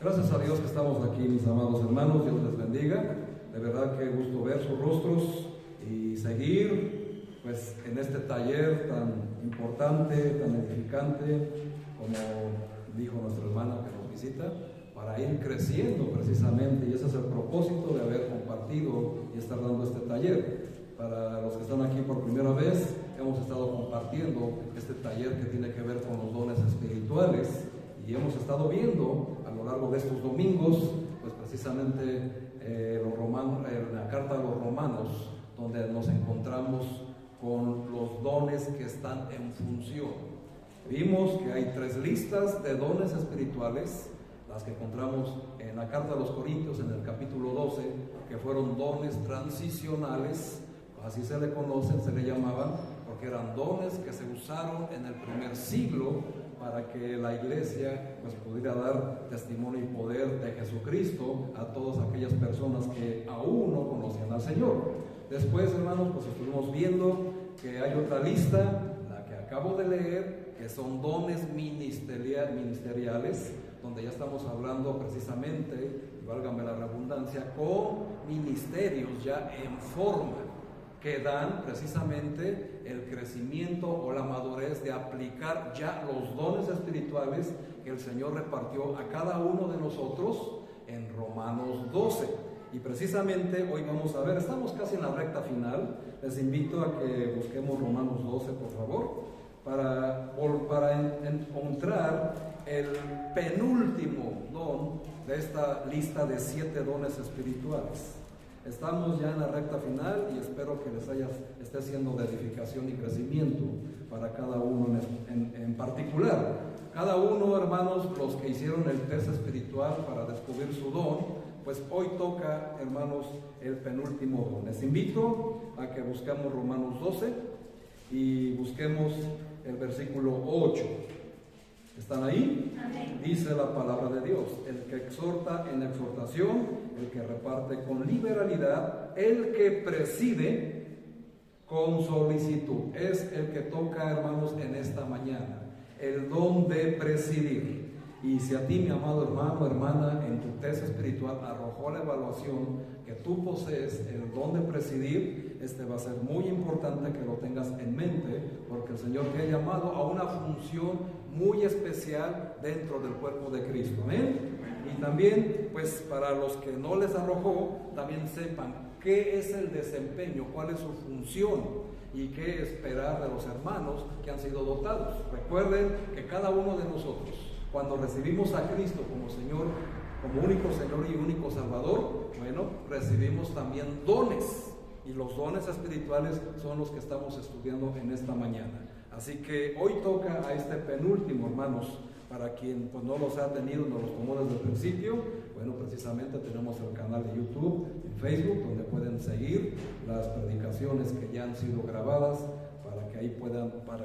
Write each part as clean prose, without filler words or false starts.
Gracias a Dios que estamos aquí, mis amados hermanos. Dios les bendiga. De verdad que gusto ver sus rostros y seguir pues en este taller tan importante, tan edificante, como dijo nuestra hermana que nos visita, para ir creciendo precisamente, y ese es el propósito de haber compartido y estar dando este taller. Para los que están aquí por primera vez, hemos estado compartiendo este taller que tiene que ver con los dones espirituales, y hemos estado viendo a lo largo de estos domingos pues precisamente la carta a los Romanos, donde nos encontramos con los dones que están en función. Vimos que hay 3 listas de dones espirituales, las que encontramos en la carta a los Corintios en el capítulo 12, que fueron dones transicionales, así se le conocen, se le llamaban, porque eran dones que se usaron en el primer siglo para que la iglesia pues pudiera dar testimonio y poder de Jesucristo a todas aquellas personas que aún no conocían al Señor. Después, hermanos, pues estuvimos viendo que hay otra lista, la que acabo de leer, que son dones ministeriales, donde ya estamos hablando precisamente, válgame la redundancia, con ministerios ya en forma, que dan precisamente el crecimiento o la madurez de aplicar ya los dones espirituales que el Señor repartió a cada uno de nosotros en Romanos 12. Y precisamente hoy vamos a ver, estamos casi en la recta final, les invito a que busquemos Romanos 12, por favor, para encontrar el penúltimo don de esta lista de 7 dones espirituales. Estamos ya en la recta final y espero que esté siendo de edificación y crecimiento para cada uno en particular. Cada uno, hermanos, los que hicieron el test espiritual para descubrir su don, pues hoy toca, hermanos, el penúltimo don. Les invito a que busquemos Romanos 12 y busquemos el versículo 8. ¿Están ahí? Amén. Dice la palabra de Dios: el que exhorta en exhortación, el que reparte con liberalidad, el que preside con solicitud. Es el que toca, hermanos, en esta mañana, el don de presidir. Y si a ti, mi amado hermano, hermana, en tu test espiritual arrojó la evaluación que tú posees el don de presidir, va a ser muy importante que lo tengas en mente, porque el Señor te ha llamado a una función muy especial dentro del cuerpo de Cristo. ¿Amén? Y también, pues para los que no les arrojó, también sepan qué es el desempeño, cuál es su función y qué esperar de los hermanos que han sido dotados. Recuerden que cada uno de nosotros, cuando recibimos a Cristo como Señor, como único Señor y único Salvador, bueno, recibimos también dones, y los dones espirituales son los que estamos estudiando en esta mañana. Así que hoy toca a este penúltimo, hermanos. Para quien pues no los ha tenido, no los tomó desde el principio, bueno, precisamente tenemos el canal de YouTube, en Facebook, donde pueden seguir las predicaciones que ya han sido grabadas, para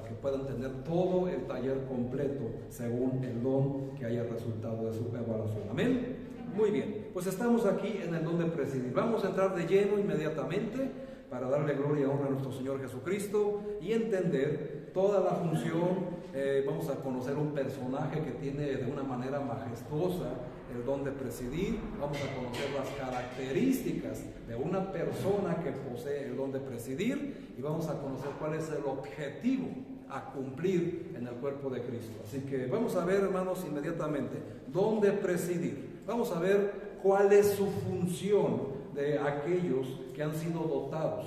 que puedan tener todo el taller completo según el don que haya resultado de su evaluación. Amén. Muy bien, pues estamos aquí en el don de presidir. Vamos a entrar de lleno inmediatamente para darle gloria y honra a nuestro Señor Jesucristo y entender toda la función. Vamos a conocer un personaje que tiene de una manera majestuosa el don de presidir. Vamos a conocer las características de una persona que posee el don de presidir, y vamos a conocer cuál es el objetivo a cumplir en el cuerpo de Cristo. Así que vamos a ver, hermanos, inmediatamente don de presidir. Vamos a ver cuál es su función de aquellos que han sido dotados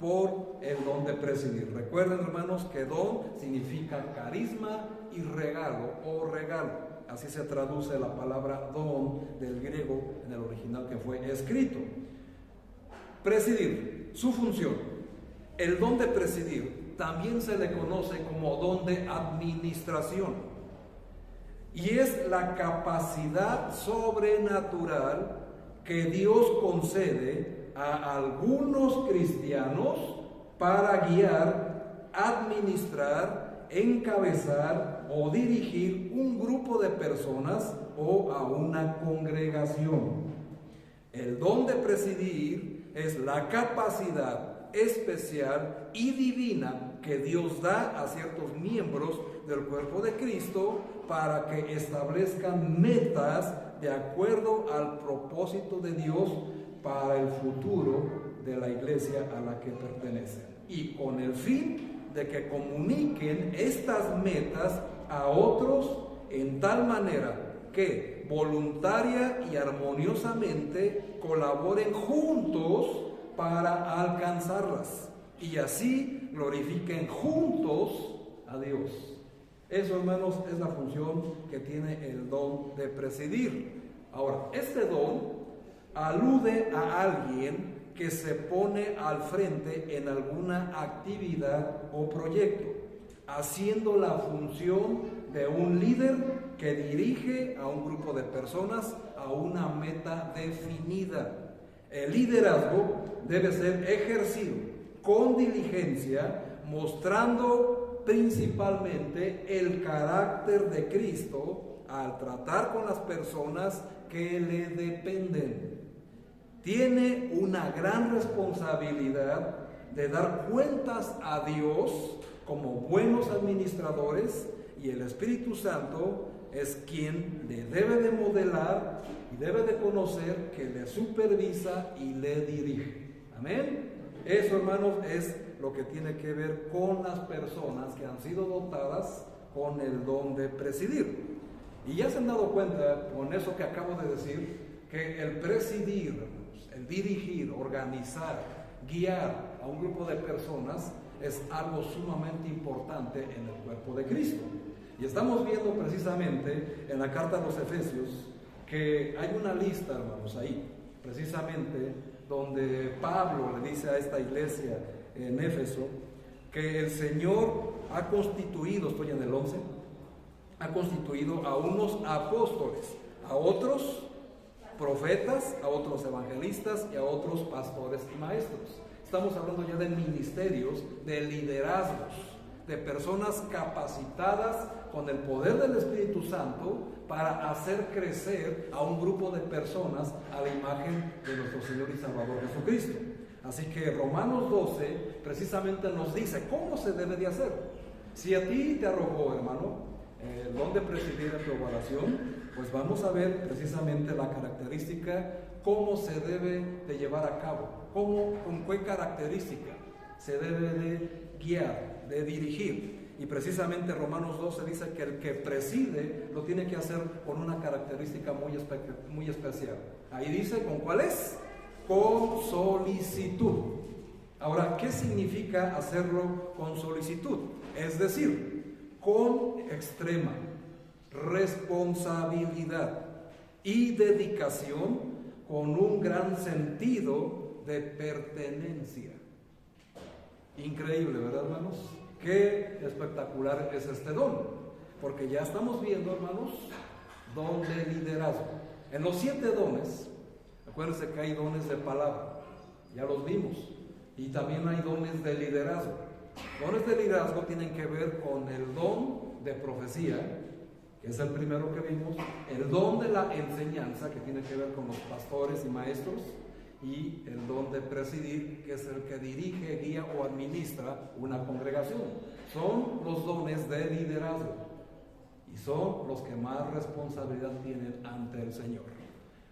por el don de presidir. Recuerden, hermanos, que don significa carisma y regalo o regalo. Así se traduce la palabra don del griego en el original que fue escrito. Presidir, su función. El don de presidir también se le conoce como don de administración, y es la capacidad sobrenatural que Dios concede a algunos cristianos para guiar, administrar, encabezar o dirigir un grupo de personas o a una congregación. El don de presidir es la capacidad especial y divina que Dios da a ciertos miembros del cuerpo de Cristo para que establezcan metas de acuerdo al propósito de Dios para el futuro de la iglesia a la que pertenecen, y con el fin de que comuniquen estas metas a otros en tal manera que voluntaria y armoniosamente colaboren juntos para alcanzarlas y así glorifiquen juntos a Dios. Eso, hermanos, es la función que tiene el don de presidir. Ahora, este don alude a alguien que se pone al frente en alguna actividad o proyecto, haciendo la función de un líder que dirige a un grupo de personas a una meta definida. El liderazgo debe ser ejercido con diligencia, mostrando principalmente el carácter de Cristo al tratar con las personas que le dependen. Tiene una gran responsabilidad de dar cuentas a Dios como buenos administradores, y el Espíritu Santo es quien le debe de modelar y debe de conocer, que le supervisa y le dirige. Amén. Eso, hermanos, es lo que tiene que ver con las personas que han sido dotadas con el don de presidir. Y ya se han dado cuenta con eso que acabo de decir, que el presidir, el dirigir, organizar, guiar a un grupo de personas es algo sumamente importante en el cuerpo de Cristo. Y estamos viendo precisamente en la carta a los Efesios que hay una lista, hermanos, ahí, precisamente donde Pablo le dice a esta iglesia en Éfeso que el Señor ha constituido, estoy en el 11, ha constituido a unos apóstoles, a otros profetas, a otros evangelistas y a otros pastores y maestros. Estamos hablando ya de ministerios, de liderazgos, de personas capacitadas con el poder del Espíritu Santo para hacer crecer a un grupo de personas a la imagen de nuestro Señor y Salvador Jesucristo. Así que Romanos 12 precisamente nos dice cómo se debe de hacer. Si a ti te arrojó, hermano, el don de presidir en tu oración, pues vamos a ver precisamente la característica, cómo se debe de llevar a cabo, con qué característica se debe de guiar, de dirigir. Y precisamente Romanos 12 dice que el que preside lo tiene que hacer con una característica muy especial. Ahí dice, ¿con cuál es? Con solicitud. Ahora, ¿qué significa hacerlo con solicitud? Es decir, con extrema responsabilidad y dedicación, con un gran sentido de pertenencia. Increíble, ¿verdad, hermanos? Qué espectacular es este don, porque ya estamos viendo, hermanos, don de liderazgo. En los 7 dones, acuérdense que hay dones de palabra, ya los vimos, y también hay dones de liderazgo. Dones de liderazgo tienen que ver con el don de profecía, que es el primero que vimos, el don de la enseñanza, que tiene que ver con los pastores y maestros, y el don de presidir, que es el que dirige, guía o administra una congregación. Son los dones de liderazgo y son los que más responsabilidad tienen ante el Señor.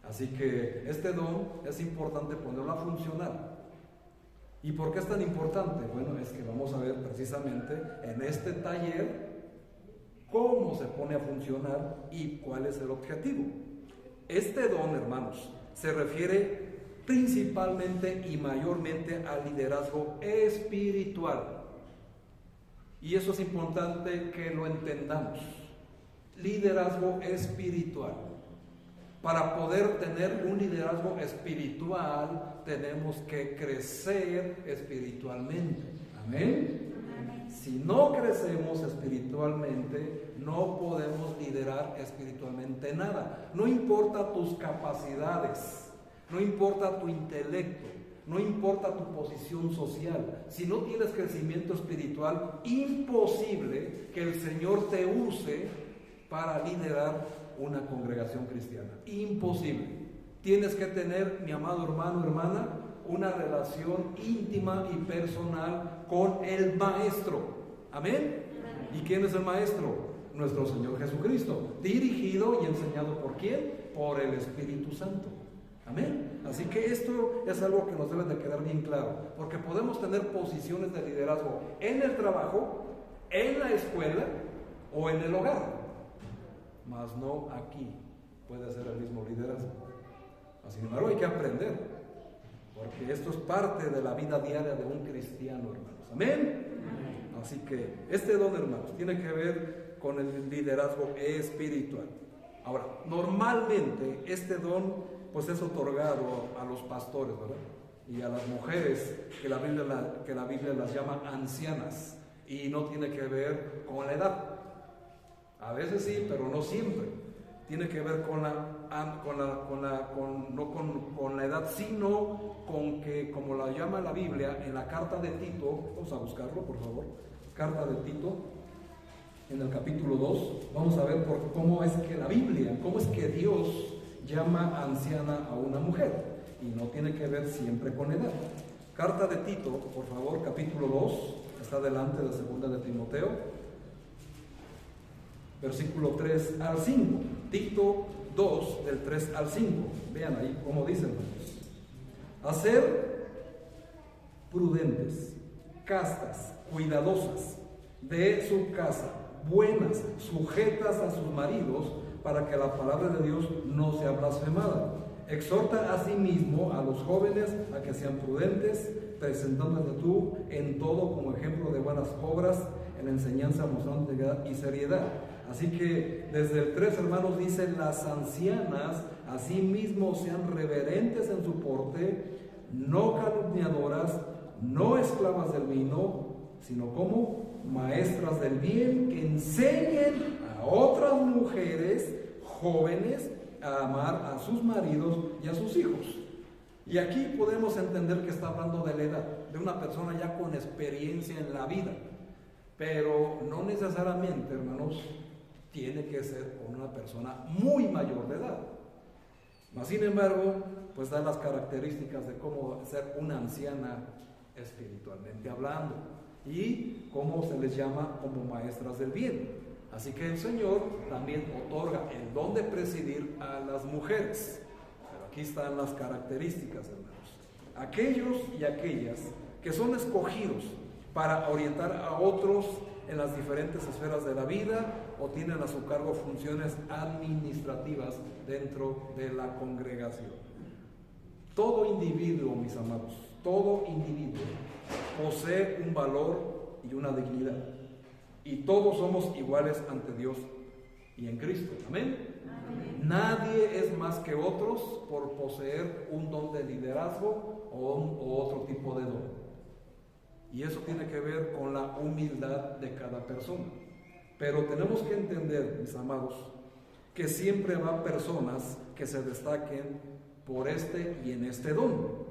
Así que este don es importante ponerlo a funcionar. ¿Y por qué es tan importante? Bueno, es que vamos a ver precisamente en este taller cómo se pone a funcionar y cuál es el objetivo. Este don, hermanos, se refiere principalmente y mayormente al liderazgo espiritual. Y eso es importante que lo entendamos. Liderazgo espiritual. Para poder tener un liderazgo espiritual, tenemos que crecer espiritualmente. Amén. Si no crecemos espiritualmente, no podemos liderar espiritualmente nada. No importa tus capacidades, no importa tu intelecto, no importa tu posición social. Si no tienes crecimiento espiritual, imposible que el Señor te use para liderar una congregación cristiana. Imposible. Tienes que tener, mi amado hermano, hermana, una relación íntima y personal con el Maestro. Amén. ¿Y quién es el maestro? Nuestro Señor Jesucristo, dirigido y enseñado ¿por quién? Por el Espíritu Santo. Amén. Así que esto es algo que nos debe de quedar bien claro, porque podemos tener posiciones de liderazgo en el trabajo, en la escuela o en el hogar, mas no aquí puede ser el mismo liderazgo. Sin embargo, hay que aprender, porque esto es parte de la vida diaria de un cristiano, hermanos. Amén. Así que este don, hermanos, tiene que ver con el liderazgo espiritual. Ahora, normalmente este don pues es otorgado a los pastores, ¿verdad? Y a las mujeres que la Biblia las llama ancianas, y no tiene que ver con la edad. A veces sí, pero no siempre. Tiene que ver con no con la edad, sino con que, como la llama la Biblia en la carta de Tito, vamos a buscarlo por favor, carta de Tito, en el capítulo 2, vamos a ver cómo es que la Biblia, cómo es que Dios llama anciana a una mujer, y no tiene que ver siempre con edad. Carta de Tito, por favor, capítulo 2, está delante de 2 de Timoteo, versículo 3 al 5. Tito 2, del 3 al 5. Vean ahí cómo dicen. A ser prudentes, castas, cuidadosas de su casa, buenas, sujetas a sus maridos, para que la palabra de Dios no sea blasfemada. Exhorta asimismo a los jóvenes a que sean prudentes, presentándote tú en todo como ejemplo de buenas obras, en la enseñanza mostrando integridad y seriedad. Así que desde el 3, hermanos, dice: las ancianas asimismo sean reverentes en su porte, no calumniadoras, no esclavas del vino, sino como maestras del bien, que enseñen a otras mujeres jóvenes a amar a sus maridos y a sus hijos. Y aquí podemos entender que está hablando de la edad, de una persona ya con experiencia en la vida, pero no necesariamente, hermanos, tiene que ser una persona muy mayor de edad. Mas, sin embargo, pues da las características de cómo ser una anciana espiritualmente hablando, y cómo se les llama como maestras del bien. Así que el Señor también otorga el don de presidir a las mujeres. Pero aquí están las características, hermanos. Aquellos y aquellas que son escogidos para orientar a otros en las diferentes esferas de la vida, o tienen a su cargo funciones administrativas dentro de la congregación. Todo individuo, mis amados, todo individuo posee un valor y una dignidad, y todos somos iguales ante Dios y en Cristo. Amén. Amén. Nadie es más que otros por poseer un don de liderazgo o otro tipo de don. Y eso tiene que ver con la humildad de cada persona. Pero tenemos que entender, mis amados, que siempre habrá personas que se destaquen por este y en este don.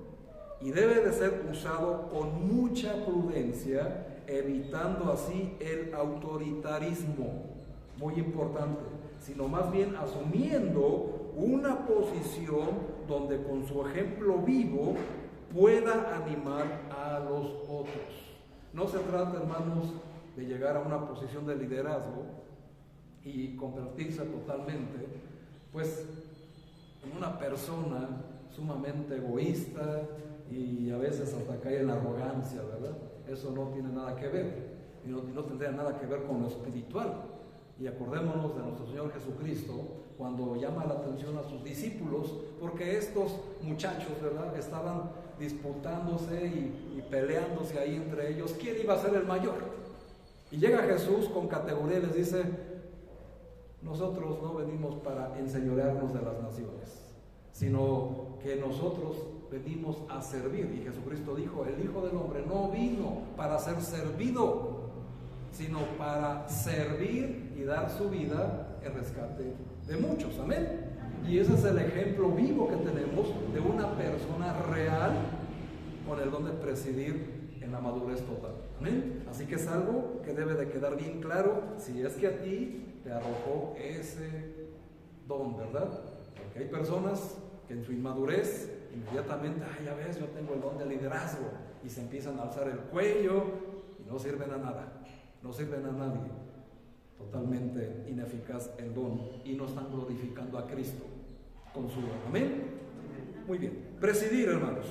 Y debe de ser usado con mucha prudencia, evitando así el autoritarismo, muy importante, sino más bien asumiendo una posición donde con su ejemplo vivo pueda animar a los otros. No se trata, hermanos, de llegar a una posición de liderazgo y convertirse totalmente, pues, en una persona sumamente egoísta, y a veces hasta cae en la arrogancia, ¿verdad? Eso no tiene nada que ver, y no tendría nada que ver con lo espiritual. Y acordémonos de nuestro Señor Jesucristo cuando llama la atención a sus discípulos, porque estos muchachos, ¿verdad?, estaban disputándose y peleándose ahí entre ellos, ¿quién iba a ser el mayor? Y llega Jesús con categoría y les dice: nosotros no venimos para enseñorearnos de las naciones, sino que nosotros venimos a servir. Y Jesucristo dijo: el Hijo del Hombre no vino para ser servido, sino para servir y dar su vida en rescate de muchos. Amén. Y ese es el ejemplo vivo que tenemos de una persona real con el don de presidir en la madurez total. Amén. Así que es algo que debe de quedar bien claro, si es que a ti te arrojó ese don, ¿verdad? Porque hay personas que en su inmadurez inmediatamente, ya ves, yo tengo el don de liderazgo, y se empiezan a alzar el cuello y no sirven a nada, no sirven a nadie. totalmente ineficaz el don y no están glorificando a Cristo con su don. Amén. Muy bien. Presidir, hermanos,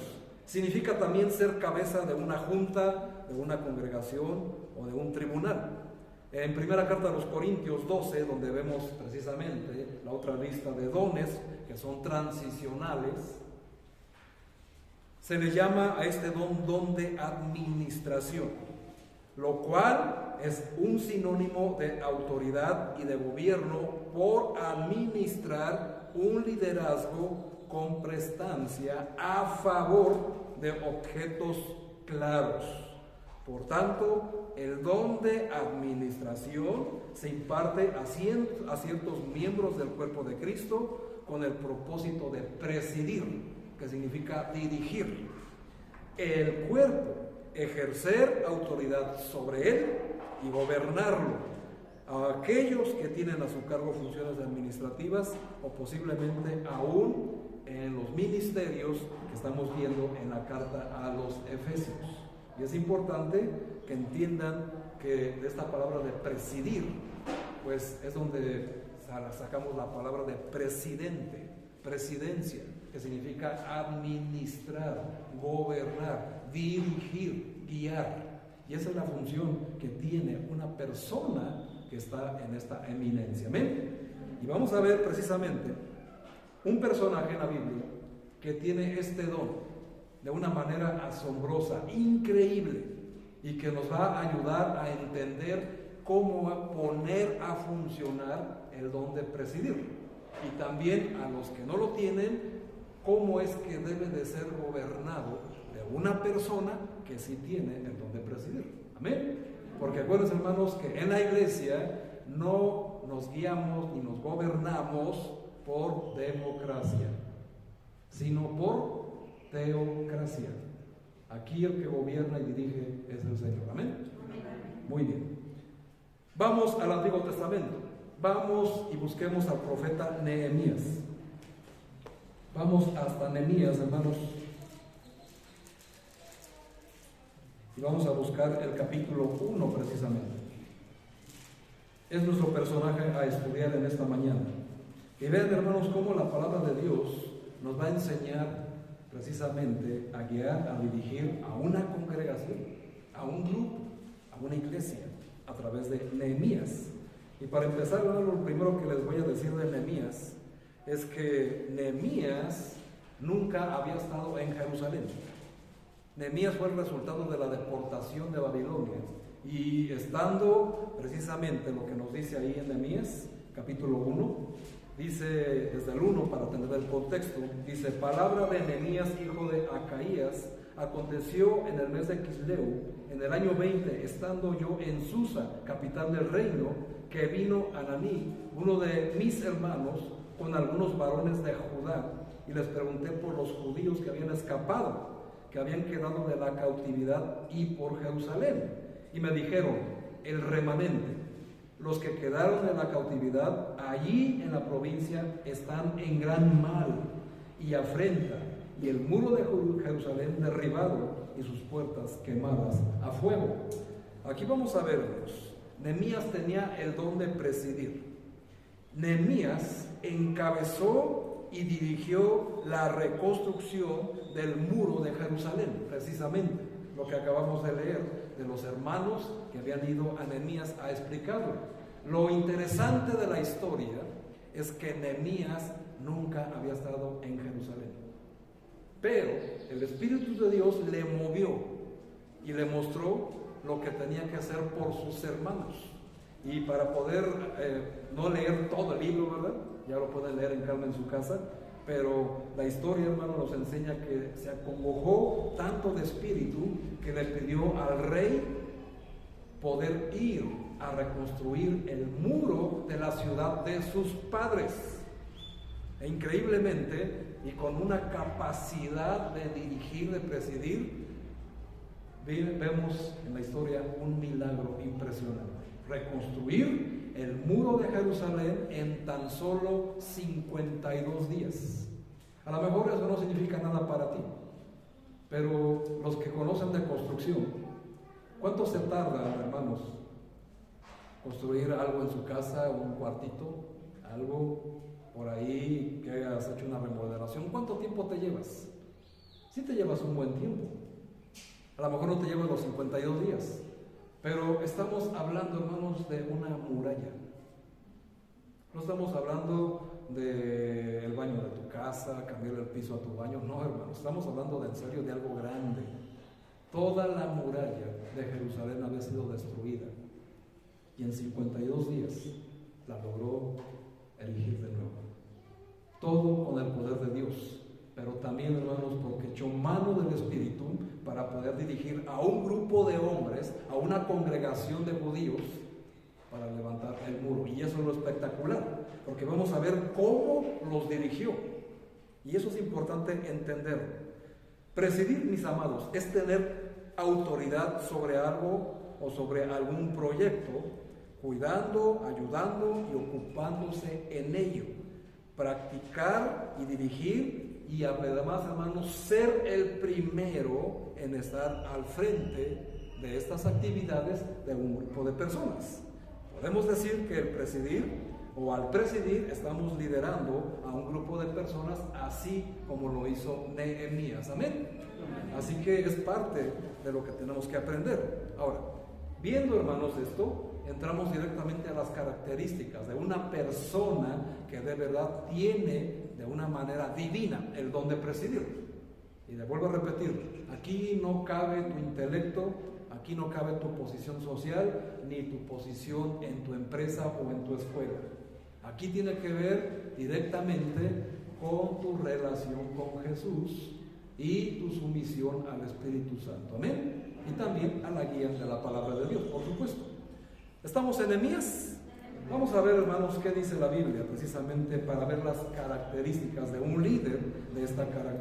significa también ser cabeza de una junta, de una congregación o de un tribunal. En primera carta a los Corintios 12, donde vemos precisamente la otra lista de dones que son transicionales, se le llama a este don de administración, lo cual es un sinónimo de autoridad y de gobierno por administrar un liderazgo con prestancia a favor de objetos claros. Por tanto, el don de administración se imparte a ciertos miembros del cuerpo de Cristo con el propósito de presidir, que significa dirigir el cuerpo, ejercer autoridad sobre él y gobernarlo. A aquellos que tienen a su cargo funciones administrativas o posiblemente aún en los ministerios que estamos viendo en la carta a los Efesios. Y es importante que entiendan que de esta palabra de presidir, pues es donde sacamos la palabra de presidente, presidencia, que significa administrar, gobernar, dirigir, guiar. Y esa es la función que tiene una persona que está en esta eminencia. Amén. Y vamos a ver precisamente un personaje en la Biblia que tiene este don de una manera asombrosa, increíble, y que nos va a ayudar a entender cómo poner a funcionar el don de presidir. Y también a los que no lo tienen, cómo es que debe de ser gobernado de una persona que sí tiene el don de presidir. Amén. Porque acuérdense, hermanos, que en la iglesia no nos guiamos ni nos gobernamos por democracia, sino por teocracia. Aquí el que gobierna y dirige es el Señor. Amén. Muy bien. Vamos al Antiguo Testamento. Vamos y busquemos al profeta Nehemías. Vamos hasta Nehemías, hermanos. Y vamos a buscar el capítulo 1 precisamente. Es nuestro personaje a estudiar en esta mañana. Y vean, hermanos, cómo la palabra de Dios nos va a enseñar precisamente a guiar, a dirigir a una congregación, a un grupo, a una iglesia, a través de Nehemías. Y para empezar, lo primero que les voy a decir de Nehemías es que Nehemías nunca había estado en Jerusalén. Nehemías fue el resultado de la deportación de Babilonia, y estando precisamente lo que nos dice ahí en Nehemías, capítulo 1, dice desde el 1 para tener el contexto, dice: palabra de Nehemías, hijo de Acaías, aconteció en el mes de Quisleu, en el año 20, estando yo en Susa, capital del reino, que vino Ananí, uno de mis hermanos, con algunos varones de Judá, y les pregunté por los judíos que habían escapado, que habían quedado de la cautividad, y por Jerusalén. Y me dijeron: el remanente, los que quedaron de la cautividad allí en la provincia, están en gran mal y afrenta, y el muro de Jerusalén derribado y sus puertas quemadas a fuego. Aquí vamos a verlos. Nehemías tenía el don de presidir. Nehemías encabezó y dirigió la reconstrucción del muro de Jerusalén, precisamente lo que acabamos de leer de los hermanos que habían ido a Nehemías a explicarlo. Lo interesante de la historia es que Nehemías nunca había estado en Jerusalén, pero el Espíritu de Dios le movió y le mostró lo que tenía que hacer por sus hermanos. Y para poder no leer todo el libro, ¿verdad? Ya lo pueden leer en calma en su casa, pero la historia, hermano, nos enseña que se acongojó tanto de espíritu que le pidió al rey poder ir a reconstruir el muro de la ciudad de sus padres. E increíblemente, y con una capacidad de dirigir, de presidir, vemos en la historia un milagro impresionante. Reconstruir el muro de Jerusalén en tan solo 52 días. A lo mejor eso no significa nada para ti, pero los que conocen de construcción, ¿cuánto se tarda, hermanos, construir algo en su casa, un cuartito, algo por ahí que hayas hecho una remodelación. ¿Cuánto tiempo te llevas? Sí te llevas un buen tiempo. A lo mejor no te llevas los 52 días, pero estamos hablando, hermanos, de una muralla. No estamos hablando del baño de tu casa, cambiarle el piso a tu baño. No, hermanos, estamos hablando de, en serio, de algo grande. Toda la muralla de Jerusalén había sido destruida y en 52 días la logró erigir de nuevo. Todo con el poder de Dios, pero también, hermanos, porque echó mano del Espíritu para poder dirigir a un grupo de hombres, a una congregación de judíos, para levantar el muro. Y eso es lo espectacular, porque vamos a ver cómo los dirigió. Y eso es importante entender. Presidir, mis amados, es tener autoridad sobre algo o sobre algún proyecto, cuidando, ayudando y ocupándose en ello. Practicar y dirigir, y además, hermanos, ser el primero en estar al frente de estas actividades de un grupo de personas. Podemos decir que el presidir o al presidir estamos liderando a un grupo de personas, así como lo hizo Nehemías. Amén. Así que es parte de lo que tenemos que aprender. Ahora, viendo, hermanos, esto, entramos directamente a las características de una persona que de verdad tiene de una manera divina el don de presidir. Y le vuelvo a repetir, aquí no cabe tu intelecto, aquí no cabe tu posición social, ni tu posición en tu empresa o en tu escuela. Aquí tiene que ver directamente con tu relación con Jesús y tu sumisión al Espíritu Santo. Amén. Y también a la guía de la palabra de Dios, por supuesto. ¿Estamos en Nehemías? Vamos a ver, hermanos, qué dice la Biblia, precisamente para ver las características de un líder de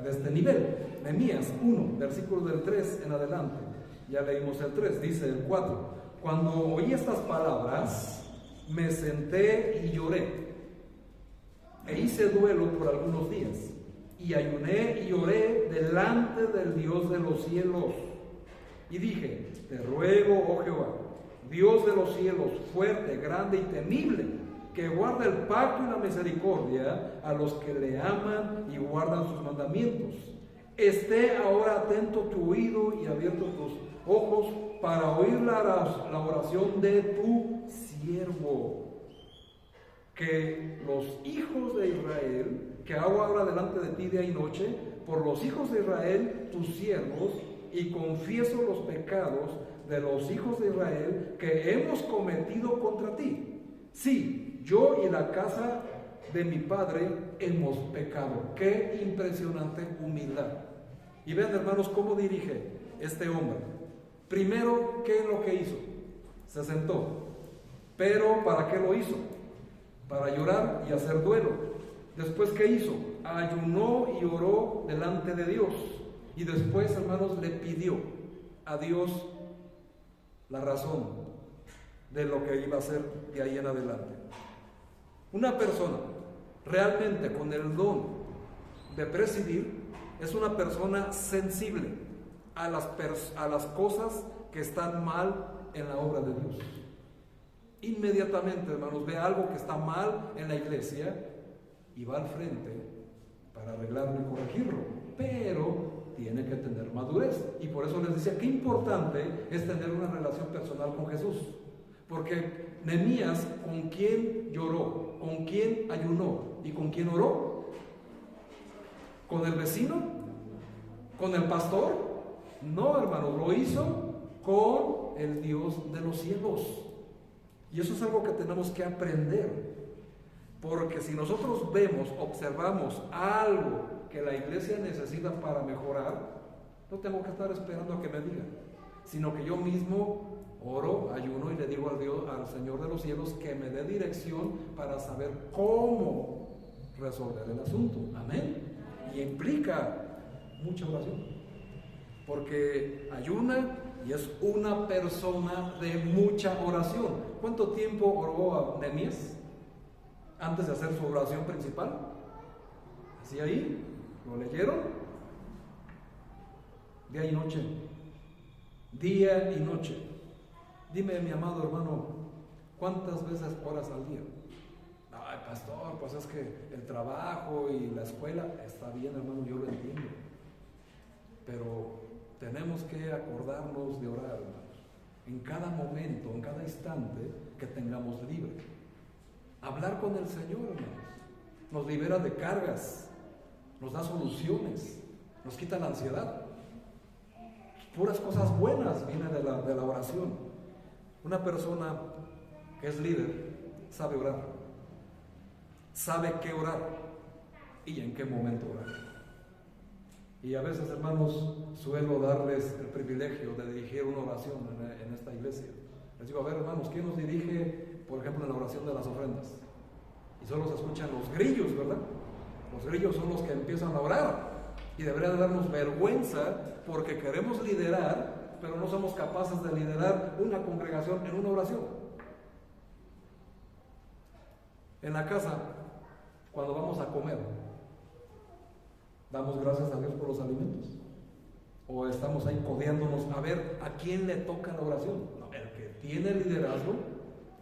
este nivel. Nehemías 1, versículo del 3 en adelante. Ya leímos el 3, dice el 4. Cuando oí estas palabras, me senté y lloré, e hice duelo por algunos días, y ayuné y oré delante del Dios de los cielos, y dije: te ruego, oh Jehová, Dios de los cielos, fuerte, grande y temible, que guarda el pacto y la misericordia a los que le aman y guardan sus mandamientos. Esté ahora atento tu oído y abierto tus ojos para oír la oración de tu siervo. Que los hijos de Israel, que hago ahora delante de ti día y noche, por los hijos de Israel, tus siervos, y confieso los pecados de los hijos de Israel que hemos cometido contra ti. Sí, yo y la casa de mi padre hemos pecado. Qué impresionante humildad. Y vean, hermanos, cómo dirige este hombre. Primero, ¿qué es lo que hizo? Se sentó. Pero ¿para qué lo hizo? Para llorar y hacer duelo. Después, ¿qué hizo? Ayunó y oró delante de Dios. Y después, hermanos, le pidió a Dios la razón de lo que iba a hacer de ahí en adelante. Una persona realmente con el don de presidir es una persona sensible a las cosas que están mal en la obra de Dios. Inmediatamente, hermanos, ve algo que está mal en la iglesia y va al frente para arreglarlo y corregirlo, pero tiene que tener madurez. Y por eso les decía, qué importante es tener una relación personal con Jesús. Porque Nehemías, ¿con quién lloró? ¿Con quién ayunó? ¿Y con quién oró? ¿Con el vecino? ¿Con el pastor? No, hermanos, lo hizo con el Dios de los cielos. Y eso es algo que tenemos que aprender. Porque si nosotros vemos, observamos algo que la iglesia necesita para mejorar, no tengo que estar esperando a que me digan, sino que yo mismo oro, ayuno y le digo al Señor de los cielos que me dé dirección para saber cómo resolver el asunto. Amén. Y implica mucha oración, porque ayuna y es una persona de mucha oración. ¿Cuánto tiempo oró a Nehemías antes de hacer su oración principal? ¿Así ahí? ¿Lo leyeron? Día y noche. Día y noche. Dime, mi amado hermano, ¿Cuántas veces oras al día? Ay, pastor, pues es que el trabajo y la escuela está bien, hermano, yo lo entiendo. Pero tenemos que acordarnos de orar, hermanos, en cada momento, en cada instante que tengamos libre. Hablar con el Señor, hermanos, nos libera de cargas, nos da soluciones, nos quita la ansiedad. Puras cosas buenas vienen de la oración. Una persona que es líder sabe orar, sabe qué orar y en qué momento orar. Y a veces, hermanos, suelo darles el privilegio de dirigir una oración en esta iglesia. Les digo, a ver, hermanos, ¿quién nos dirige, por ejemplo, en la oración de las ofrendas? Y solo se escuchan los grillos, ¿verdad? Los grillos son los que empiezan a orar. Y debería de darnos vergüenza porque queremos liderar, pero no somos capaces de liderar una congregación en una oración. En la casa, cuando vamos a comer, ¿damos gracias a Dios por los alimentos? ¿O estamos ahí codeándonos a ver a quién le toca la oración? No, el que tiene liderazgo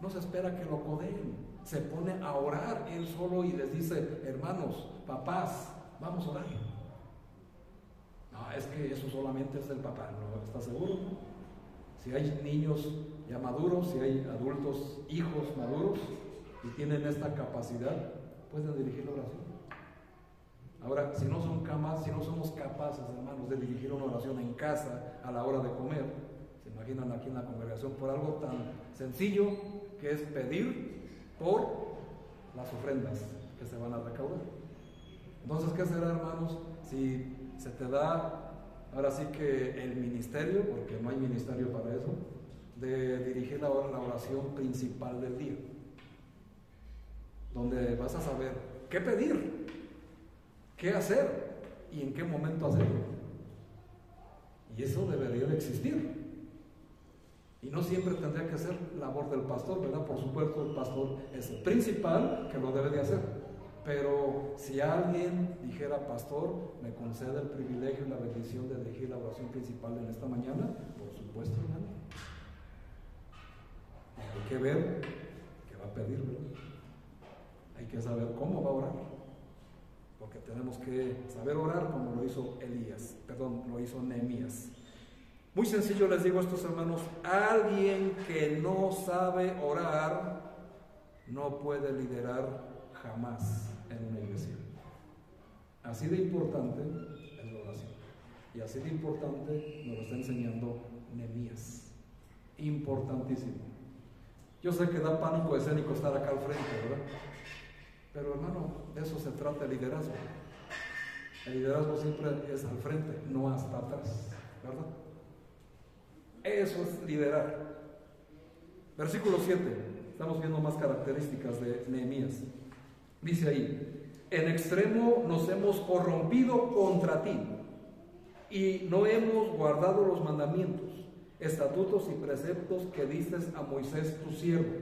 no se espera que lo codeen. Se pone a orar él solo y les dice, hermanos, papás, vamos a orar. No, es que eso solamente es del papá, ¿no? ¿Estás seguro? Si hay niños ya maduros, si hay adultos, hijos maduros y tienen esta capacidad, pueden dirigir la oración. Ahora, si no somos capaces, hermanos, de dirigir una oración en casa a la hora de comer, se imaginan aquí en la congregación por algo tan sencillo que es pedir por las ofrendas que se van a recaudar. Entonces, ¿qué será, hermanos? Si se te da, ahora sí que el ministerio, porque no hay ministerio para eso, de dirigir la oración principal del día, donde vas a saber qué pedir, qué hacer y en qué momento hacerlo. Y eso debería de existir. Y no siempre tendría que ser labor del pastor, ¿verdad? Por supuesto, el pastor es el principal que lo debe de hacer. Pero si alguien dijera, pastor, me concede el privilegio y la bendición de dirigir la oración principal en esta mañana, por supuesto, hermano. Hay que ver qué va a pedir, ¿verdad? Hay que saber cómo va a orar. Porque tenemos que saber orar como lo hizo Nehemías. Muy sencillo les digo a estos hermanos, alguien que no sabe orar no puede liderar jamás en una iglesia. Así de importante es la oración. Y así de importante nos lo está enseñando Nehemías. Importantísimo. Yo sé que da pánico escénico estar acá al frente, ¿verdad? Pero hermano, de eso se trata el liderazgo. El liderazgo siempre es al frente, no hasta atrás, ¿verdad? Eso es liderar. Versículo 7, estamos viendo más características de Nehemías. Dice ahí, en extremo nos hemos corrompido contra ti y no hemos guardado los mandamientos, estatutos y preceptos que diste a Moisés tu siervo.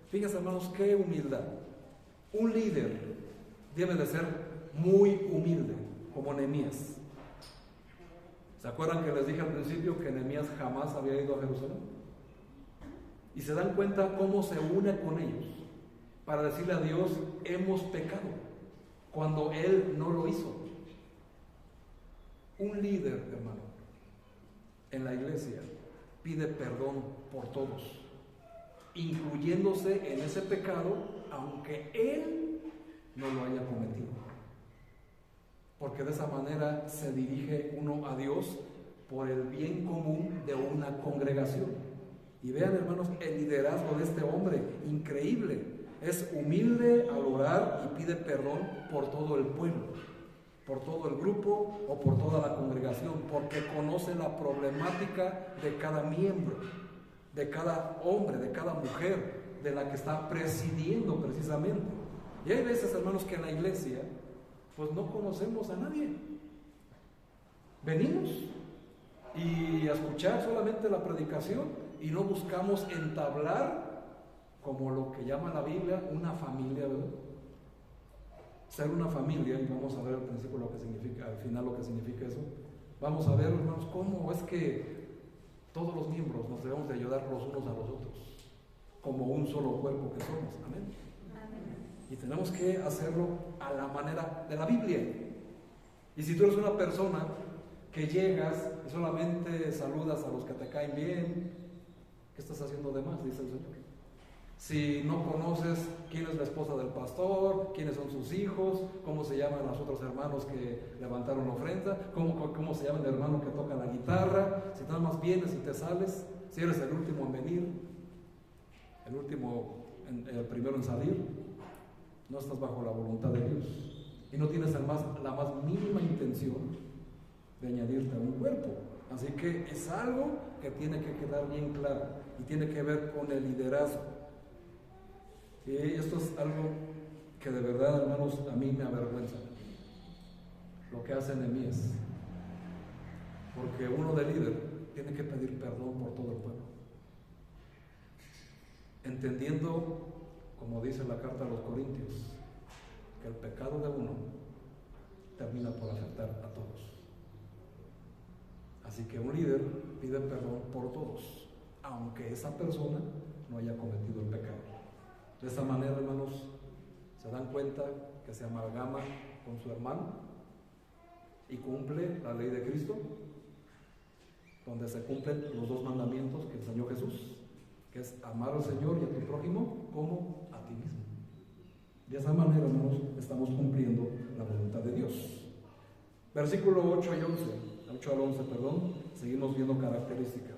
Fíjense, hermanos, qué humildad. Un líder debe de ser muy humilde, como Nehemías. ¿Se acuerdan que les dije al principio que Nehemías jamás había ido a Jerusalén? Y se dan cuenta cómo se une con ellos para decirle a Dios, hemos pecado, cuando Él no lo hizo. Un líder, hermano, en la iglesia pide perdón por todos, incluyéndose en ese pecado, aunque él no lo haya cometido. Porque de esa manera se dirige uno a Dios por el bien común de una congregación. Y vean, hermanos, el liderazgo de este hombre, increíble. Es humilde al orar y pide perdón por todo el pueblo, por todo el grupo o por toda la congregación, porque conoce la problemática de cada miembro, de cada hombre, de cada mujer, de la que está presidiendo precisamente. Y hay veces, hermanos, que en la iglesia pues no conocemos a nadie. Venimos y a escuchar solamente la predicación y no buscamos entablar, como lo que llama la Biblia, una familia, ¿verdad? Ser una familia, y vamos a ver al principio lo que significa, al final lo que significa eso. Vamos a ver, hermanos, cómo es que todos los miembros nos debemos de ayudar los unos a los otros. como un solo cuerpo que somos. Amén. Y tenemos que hacerlo a la manera de la Biblia. Y si tú eres una persona que llegas y solamente saludas a los que te caen bien, ¿qué estás haciendo de más? Dice el Señor. Si no conoces quién es la esposa del pastor, quiénes son sus hijos, cómo se llaman los otros hermanos que levantaron la ofrenda, cómo se llama el hermano que toca la guitarra, si nada más vienes y te sales, si eres el último en venir, el primero en salir, no estás bajo la voluntad de Dios y no tienes la más mínima intención de añadirte a un cuerpo. Así que es algo que tiene que quedar bien claro y tiene que ver con el liderazgo. Y esto es algo que de verdad, hermanos, a mí me avergüenza lo que hace Nehemías, porque uno de líder tiene que pedir perdón por todo el pueblo, entendiendo, como dice la carta a los Corintios, que el pecado de uno termina por afectar a todos. Así que un líder pide perdón por todos, aunque esa persona no haya cometido el pecado. De esta manera, hermanos, se dan cuenta que se amalgama con su hermano y cumple la ley de Cristo, donde se cumplen los dos mandamientos que enseñó Jesús, que es amar al Señor y a tu prójimo como a ti mismo. De esa manera, hermanos, estamos cumpliendo la voluntad de Dios. Versículo 8 al 11, seguimos viendo características.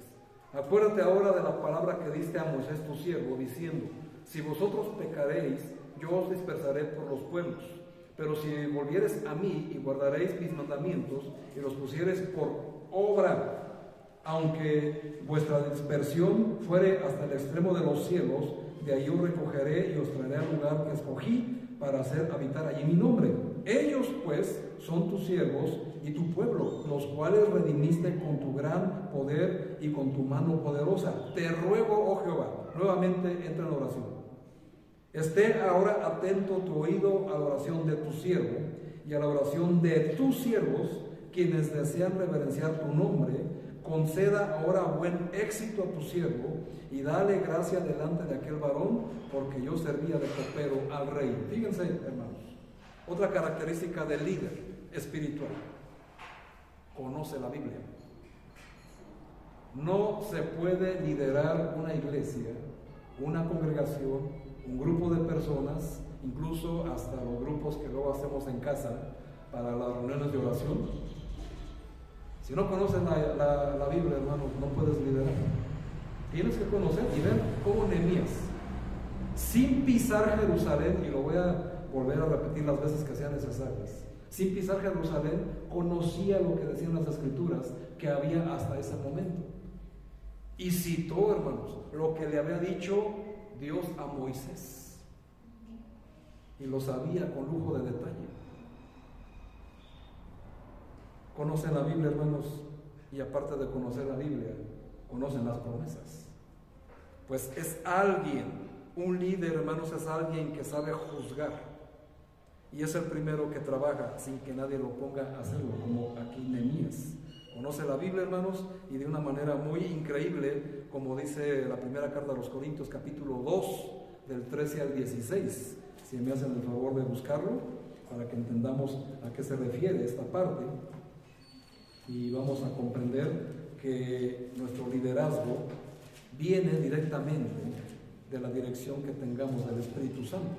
Acuérdate ahora de la palabra que diste a Moisés tu siervo, diciendo: si vosotros pecaréis, yo os dispersaré por los pueblos. Pero si volviereis a mí y guardaréis mis mandamientos y los pusiereis por obra, aunque vuestra dispersión fuere hasta el extremo de los cielos, de ahí os recogeré y os traeré al lugar que escogí para hacer habitar allí mi nombre. Ellos pues son tus siervos y tu pueblo, los cuales redimiste con tu gran poder y con tu mano poderosa. Te ruego, oh Jehová, nuevamente entra en oración. Esté ahora atento tu oído a la oración de tu siervo y a la oración de tus siervos, quienes desean reverenciar tu nombre. Conceda ahora buen éxito a tu siervo y dale gracia delante de aquel varón, porque yo servía de copero al rey. Fíjense, hermanos, otra característica del líder espiritual: conoce la Biblia. No se puede liderar una iglesia, una congregación, un grupo de personas, incluso hasta los grupos que luego hacemos en casa para las reuniones de oración. Si no conoces la Biblia, hermanos, no puedes liderar. Tienes que conocer y ver cómo Nehemías, sin pisar Jerusalén, y lo voy a volver a repetir las veces que sean necesarias, sin pisar Jerusalén, conocía lo que decían las Escrituras que había hasta ese momento. Y citó, hermanos, lo que le había dicho Dios a Moisés. Y lo sabía con lujo de detalle. Conocen la Biblia, hermanos, y aparte de conocer la Biblia, conocen las promesas. Pues es alguien, un líder, hermanos, es alguien que sabe juzgar. Y es el primero que trabaja sin que nadie lo ponga a hacerlo, como aquí Nehemías. Conoce la Biblia, hermanos, y de una manera muy increíble, como dice la primera carta a los Corintios, capítulo 2, del 13 al 16. Si me hacen el favor de buscarlo, para que entendamos a qué se refiere esta parte. Y vamos a comprender que nuestro liderazgo viene directamente de la dirección que tengamos del Espíritu Santo.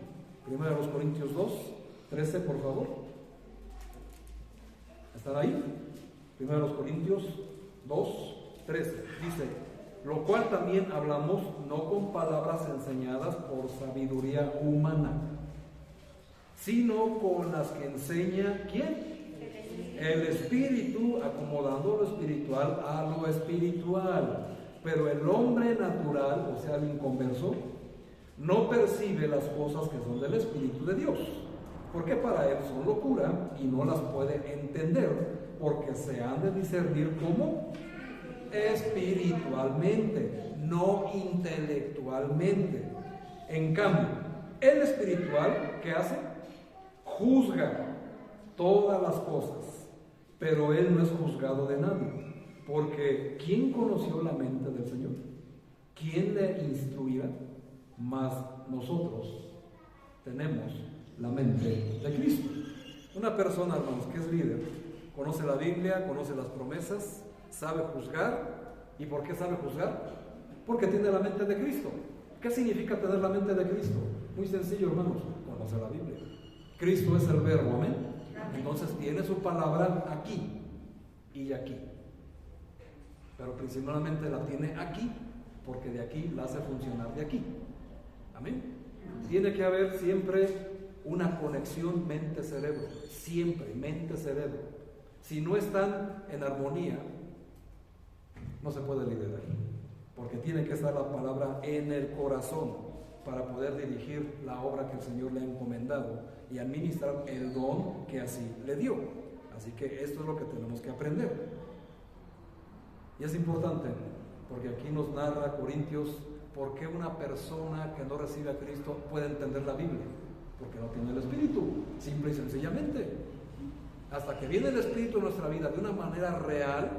Primero los Corintios 2, 13, por favor. ¿Están ahí? Primero los Corintios 2, 13. Dice: lo cual también hablamos no con palabras enseñadas por sabiduría humana, sino con las que enseña ¿quién? El Espíritu, acomodando lo espiritual a lo espiritual. Pero el hombre natural, o sea, el inconverso, no percibe las cosas que son del Espíritu de Dios, porque para él son locura y no las puede entender, porque se han de discernir como espiritualmente, no intelectualmente. En cambio, el espiritual, ¿qué hace? Juzga todas las cosas, pero él no es juzgado de nadie, porque ¿quién conoció la mente del Señor? ¿Quién le instruirá? mas nosotros tenemos la mente de Cristo. Una persona, hermanos, que es líder, conoce la Biblia, conoce las promesas, sabe juzgar. ¿Y por qué sabe juzgar? Porque tiene la mente de Cristo. ¿Qué significa tener la mente de Cristo? Muy sencillo, hermanos, conoce la Biblia. Cristo es el verbo, amén. Entonces tiene su palabra aquí y aquí. Pero principalmente la tiene aquí, porque de aquí la hace funcionar de aquí. Amén. Tiene que haber siempre una conexión mente-cerebro. Siempre, mente-cerebro. Si no están en armonía, no se puede liderar. Porque tiene que estar la palabra en el corazón para poder dirigir la obra que el Señor le ha encomendado y administrar el don que así le dio. Así que esto es lo que tenemos que aprender. Y es importante, porque aquí nos narra Corintios por qué una persona que no recibe a Cristo puede entender la Biblia. Porque no tiene el Espíritu, simple y sencillamente. Hasta que viene el Espíritu en nuestra vida de una manera real,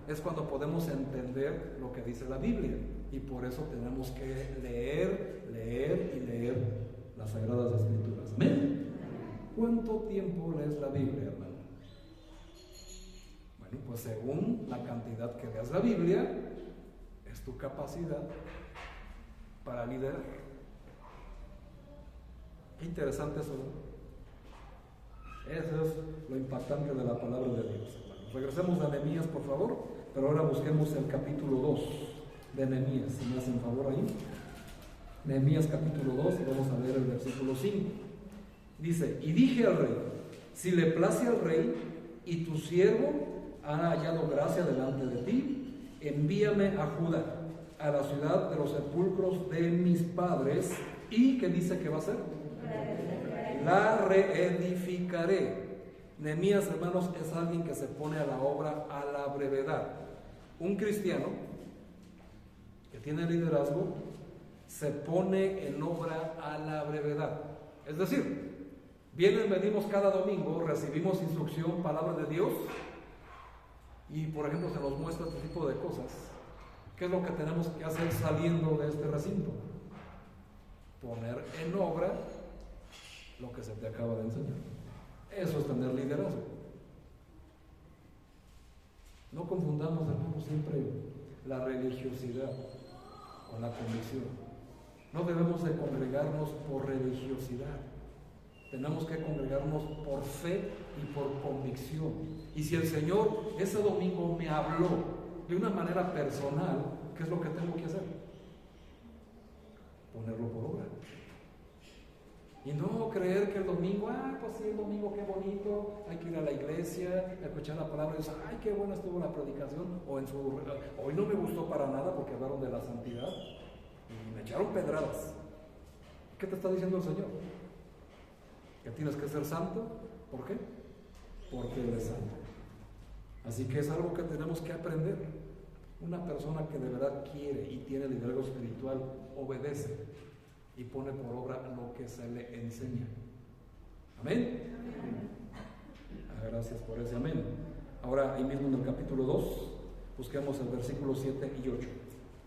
es cuando podemos entender lo que dice la Biblia. Y por eso tenemos que leer y leer las Sagradas Escrituras. ¿Amén? ¿Cuánto tiempo lees la Biblia, hermano? Bueno, pues según la cantidad que leas la Biblia, es tu capacidad para liderar. Qué interesante eso, ¿no? Eso es lo impactante de la palabra de Dios, hermanos. Regresemos a Nehemías, por favor, pero ahora busquemos el capítulo 2 de Nehemías, si me hacen favor ahí. Nehemías capítulo 2, y vamos a leer el versículo 5. Dice: y dije al rey, si le place al rey y tu siervo ha hallado gracia delante de ti, envíame a Judá, a la ciudad de los sepulcros de mis padres, y ¿qué dice que va a hacer? La reedificaré. Nehemías, hermanos, es alguien que se pone a la obra a la brevedad. Un cristiano que tiene liderazgo se pone en obra a la brevedad. Es decir, venimos cada domingo, recibimos instrucción, palabra de Dios, y por ejemplo se nos muestra este tipo de cosas. ¿Qué es lo que tenemos que hacer saliendo de este recinto? Poner en obra lo que se te acaba de enseñar. Eso es tener liderazgo. No confundamos, hermanos, siempre la religiosidad con la convicción. No debemos de congregarnos por religiosidad. Tenemos que congregarnos por fe y por convicción. Y si el Señor ese domingo me habló de una manera personal, ¿qué es lo que tengo que hacer? Ponerlo por obra. Y no creer que el domingo, pues sí, el domingo qué bonito, hay que ir a la iglesia, escuchar la palabra y decir, ay, qué buena estuvo la predicación, o hoy no me gustó para nada porque hablaron de la santidad y me echaron pedradas. ¿Qué te está diciendo el Señor? Que tienes que ser santo. ¿Por qué? Porque Él es santo. Así que es algo que tenemos que aprender. Una persona que de verdad quiere y tiene liderazgo espiritual obedece y pone por obra lo que se le enseña. ¿Amén? Gracias por ese amén. Ahora, ahí mismo en el capítulo 2, busquemos el versículo 7 y 8.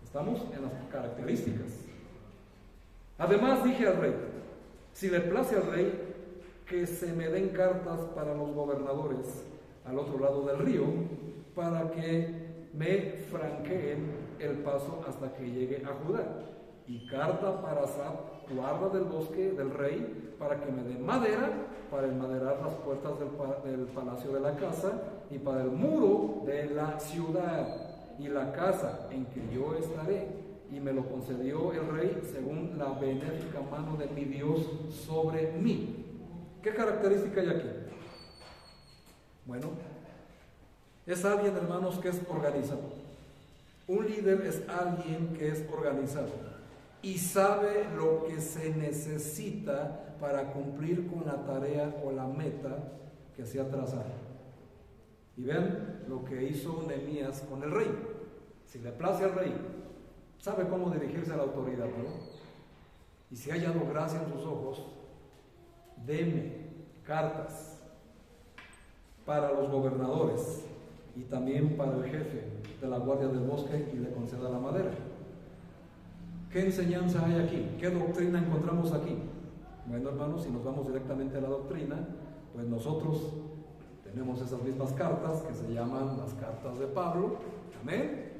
Estamos en las características. Además dije al rey, si le place al rey que se me den cartas para los gobernadores al otro lado del río, para que me franqueen el paso hasta que llegue a Judá. Y carta para Asap, guarda del bosque del rey, para que me dé madera para enmaderar las puertas del palacio de la casa y para el muro de la ciudad y la casa en que yo estaré. Y me lo concedió el rey según la benéfica mano de mi Dios sobre mí. ¿Qué característica hay aquí? Bueno, es alguien, hermanos, que es organizado. Un líder es alguien que es organizado y sabe lo que se necesita para cumplir con la tarea o la meta que se ha trazado. Y vean lo que hizo Nehemías con el rey. Si le place al rey, sabe cómo dirigirse a la autoridad, ¿no? Y si ha hallado gracia en sus ojos, deme cartas para los gobernadores y también para el jefe de la guardia del bosque y le conceda la madera. ¿Qué enseñanza hay aquí? ¿Qué doctrina encontramos aquí? Bueno, hermanos, si nos vamos directamente a la doctrina, pues nosotros tenemos esas mismas cartas que se llaman las cartas de Pablo, amén,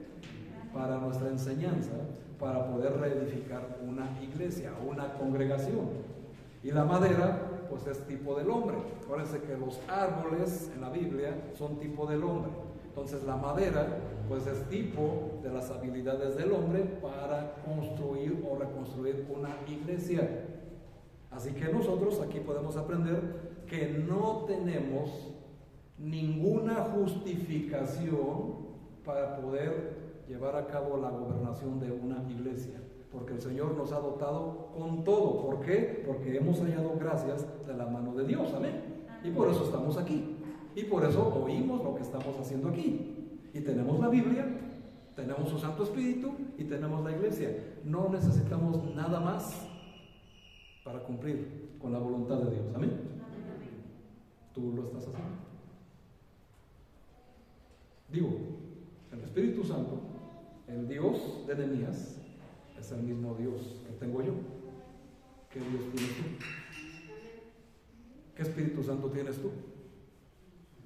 para nuestra enseñanza, para poder reedificar una iglesia, una congregación. Y la madera, pues es tipo del hombre. Acuérdense que los árboles en la Biblia son tipo del hombre. Entonces la madera, pues es tipo de las habilidades del hombre para construir o reconstruir una iglesia. Así que nosotros aquí podemos aprender que no tenemos ninguna justificación para poder llevar a cabo la gobernación de una iglesia, porque el Señor nos ha dotado con todo. ¿Por qué? Porque hemos hallado gracias de la mano de Dios, amén. Y por eso estamos aquí, y por eso oímos lo que estamos haciendo aquí, y tenemos la Biblia, tenemos su Santo Espíritu y tenemos la iglesia. No necesitamos nada más para cumplir con la voluntad de Dios, amén. Tú lo estás haciendo. Digo, el Espíritu Santo, el Dios de Nehemías, es el mismo Dios que tengo yo. ¿Qué Dios tienes tú? ¿Qué Espíritu Santo tienes tú?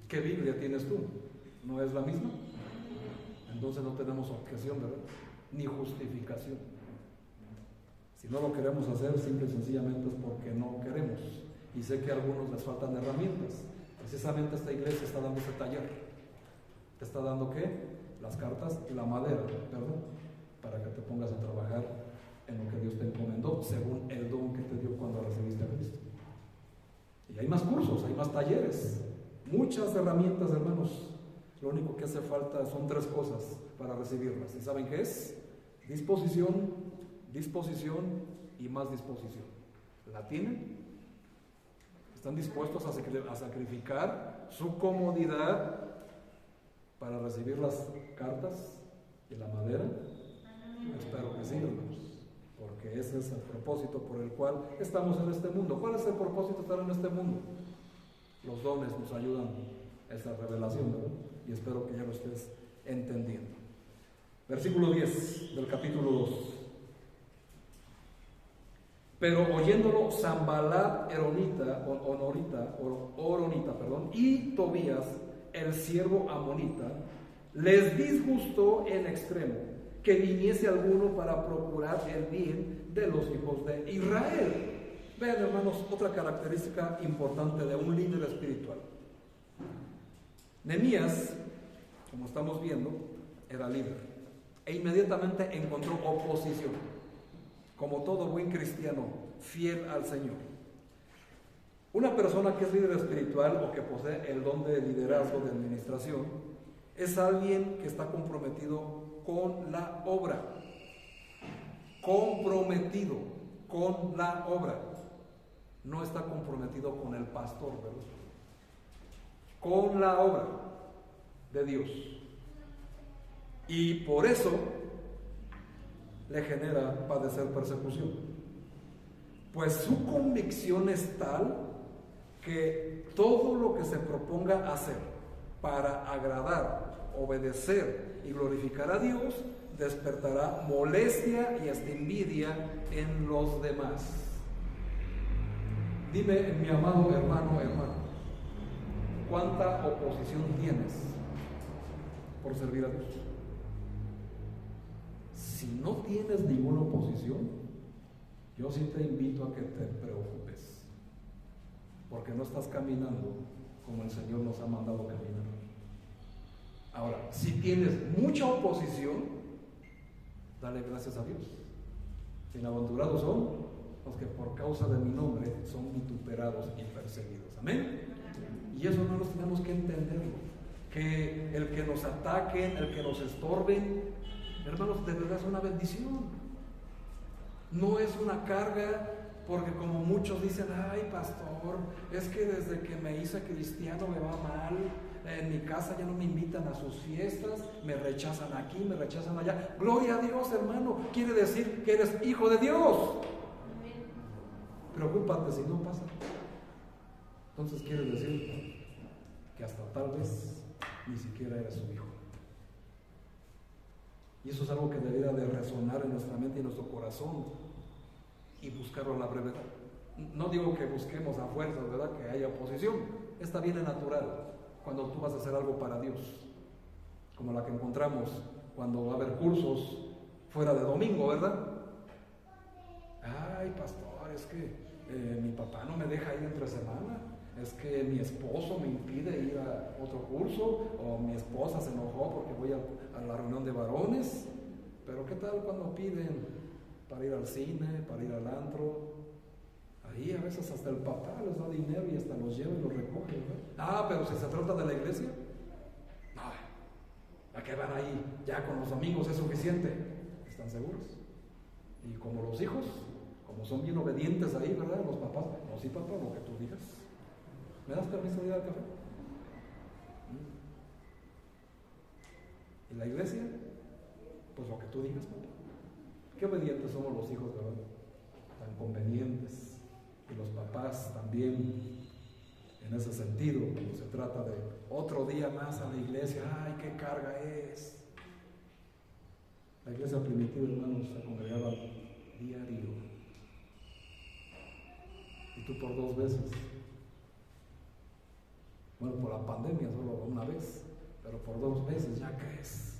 ¿Qué Biblia tienes tú? ¿No es la misma? Entonces no tenemos objeción, ¿verdad? Ni justificación. Si no lo queremos hacer, simple y sencillamente es porque no queremos. Y sé que a algunos les faltan herramientas. Precisamente esta iglesia está dando ese taller. ¿Te está dando qué? Las cartas y la madera, ¿verdad? Para que te pongas a trabajar en lo que Dios te encomendó, según el don que te dio cuando recibiste a Cristo. Y hay más cursos, hay más talleres, muchas herramientas, hermanos. Lo único que hace falta son 3 cosas para recibirlas. ¿Y saben qué es? Disposición, disposición y más disposición. ¿La tienen? ¿Están dispuestos a sacrificar su comodidad para recibir las cartas y la madera? Espero que sí, hermanos, porque ese es el propósito por el cual estamos en este mundo. ¿Cuál es el propósito de estar en este mundo? Los dones nos ayudan a esa revelación, ¿verdad? Y espero que ya lo estés entendiendo. Versículo 10 del capítulo 2. Pero oyéndolo Sanballat Horonita, y Tobías, el siervo amonita, les disgustó en extremo que viniese alguno para procurar el bien de los hijos de Israel. Vean, hermanos, otra característica importante de un líder espiritual. Nehemías, como estamos viendo, era líder e inmediatamente encontró oposición, como todo buen cristiano fiel al Señor. Una persona que es líder espiritual o que posee el don de liderazgo, de administración, es alguien que está comprometido con la obra. Comprometido con la obra. No está comprometido con el pastor, ¿verdad? Con la obra de Dios. Y por eso le genera padecer persecución. Pues su convicción es tal que todo lo que se proponga hacer para agradar, obedecer y glorificar a Dios despertará molestia y hasta envidia en los demás. Dime, mi amado hermano, ¿cuánta oposición tienes por servir a Dios? Si no tienes ninguna oposición, yo sí te invito a que te preocupes, porque no estás caminando como el Señor nos ha mandado caminar. Ahora, si tienes mucha oposición, dale gracias a Dios. Bienaventurados son los que por causa de mi nombre son vituperados y perseguidos. Amén. Y eso no nos tenemos que entenderlo. Que el que nos ataquen, el que nos estorben, hermanos, de verdad es una bendición. No es una carga, porque como muchos dicen, ay pastor, es que desde que me hice cristiano me va mal, en mi casa ya no me invitan a sus fiestas, me rechazan aquí, me rechazan allá. Gloria a Dios, hermano, quiere decir que eres hijo de Dios. Preocúpate si no pasa. Entonces quiere decir que hasta tal vez ni siquiera eres su hijo. Y eso es algo que debería de resonar en nuestra mente y en nuestro corazón y buscarlo a la brevedad. No digo que busquemos a fuerzas, ¿verdad?, que haya oposición. Esta viene natural cuando tú vas a hacer algo para Dios, como la que encontramos cuando va a haber cursos fuera de domingo, ¿verdad? Ay, pastor, es que mi papá no me deja ir entre semana, es que mi esposo me impide ir a otro curso, o mi esposa se enojó porque voy a la reunión de varones. Pero ¿qué tal cuando piden para ir al cine, para ir al antro? Ahí a veces hasta el papá les da dinero y hasta los lleva y los recoge, ¿verdad? Pero si se trata de la iglesia, ¿a qué van ahí? Ya con los amigos es suficiente. ¿Están seguros? Y como los hijos, como son bien obedientes ahí, ¿verdad? Los papás, no, sí, papá, lo que tú digas. ¿Me das permiso de ir al café? ¿Y la iglesia? Pues lo que tú digas, papá. Qué obedientes somos los hijos, ¿verdad? Tan convenientes. Y los papás también, en ese sentido, cuando se trata de otro día más a la iglesia, ¡ay, qué carga es! La iglesia primitiva, hermanos, se congregaba diario. Y tú por 2 veces. Bueno, por la pandemia solo una vez, pero por 2 veces ya crees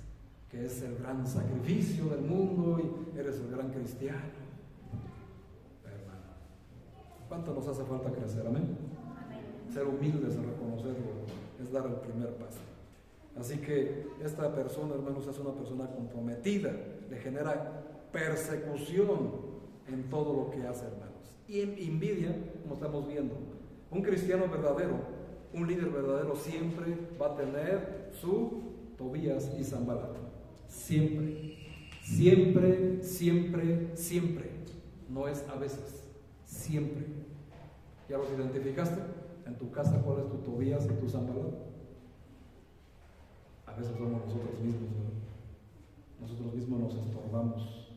que es el gran sacrificio del mundo y eres el gran cristiano. Hermano, ¿cuánto nos hace falta crecer? Amén. Ser humildes en reconocerlo es dar el primer paso. Así que esta persona, hermanos, es una persona comprometida, le genera persecución en todo lo que hace, hermanos. Y envidia, como estamos viendo. Un cristiano verdadero, un líder verdadero siempre va a tener su Tobías y Sanbalat. Siempre, siempre, siempre, siempre. No es a veces, siempre. ¿Ya los identificaste? En tu casa, ¿cuál es tu Tobías y tu Sanbalat? A veces somos nosotros mismos, ¿no? Nosotros mismos nos estorbamos.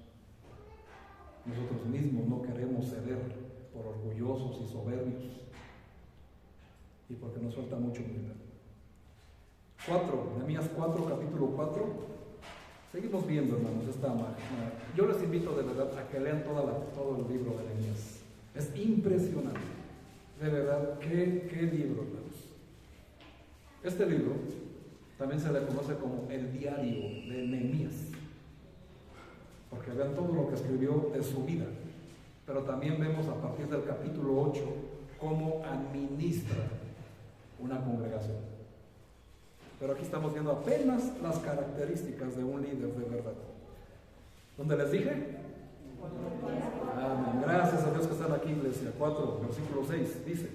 Nosotros mismos no queremos ceder por orgullosos y soberbios y porque nos falta mucha humildad. 4, Nehemías 4, capítulo 4. Seguimos viendo, hermanos, yo les invito de verdad a que lean todo el libro de Nehemías. Es impresionante, de verdad, qué libro, hermanos. Este libro también se le conoce como el diario de Nehemías, porque vean todo lo que escribió de su vida, pero también vemos a partir del capítulo 8 cómo administra una congregación. Pero aquí estamos viendo apenas las características de un líder de verdad. ¿Dónde les dije? Amén. Gracias a Dios que están aquí, iglesia. 4, versículo 6, dice: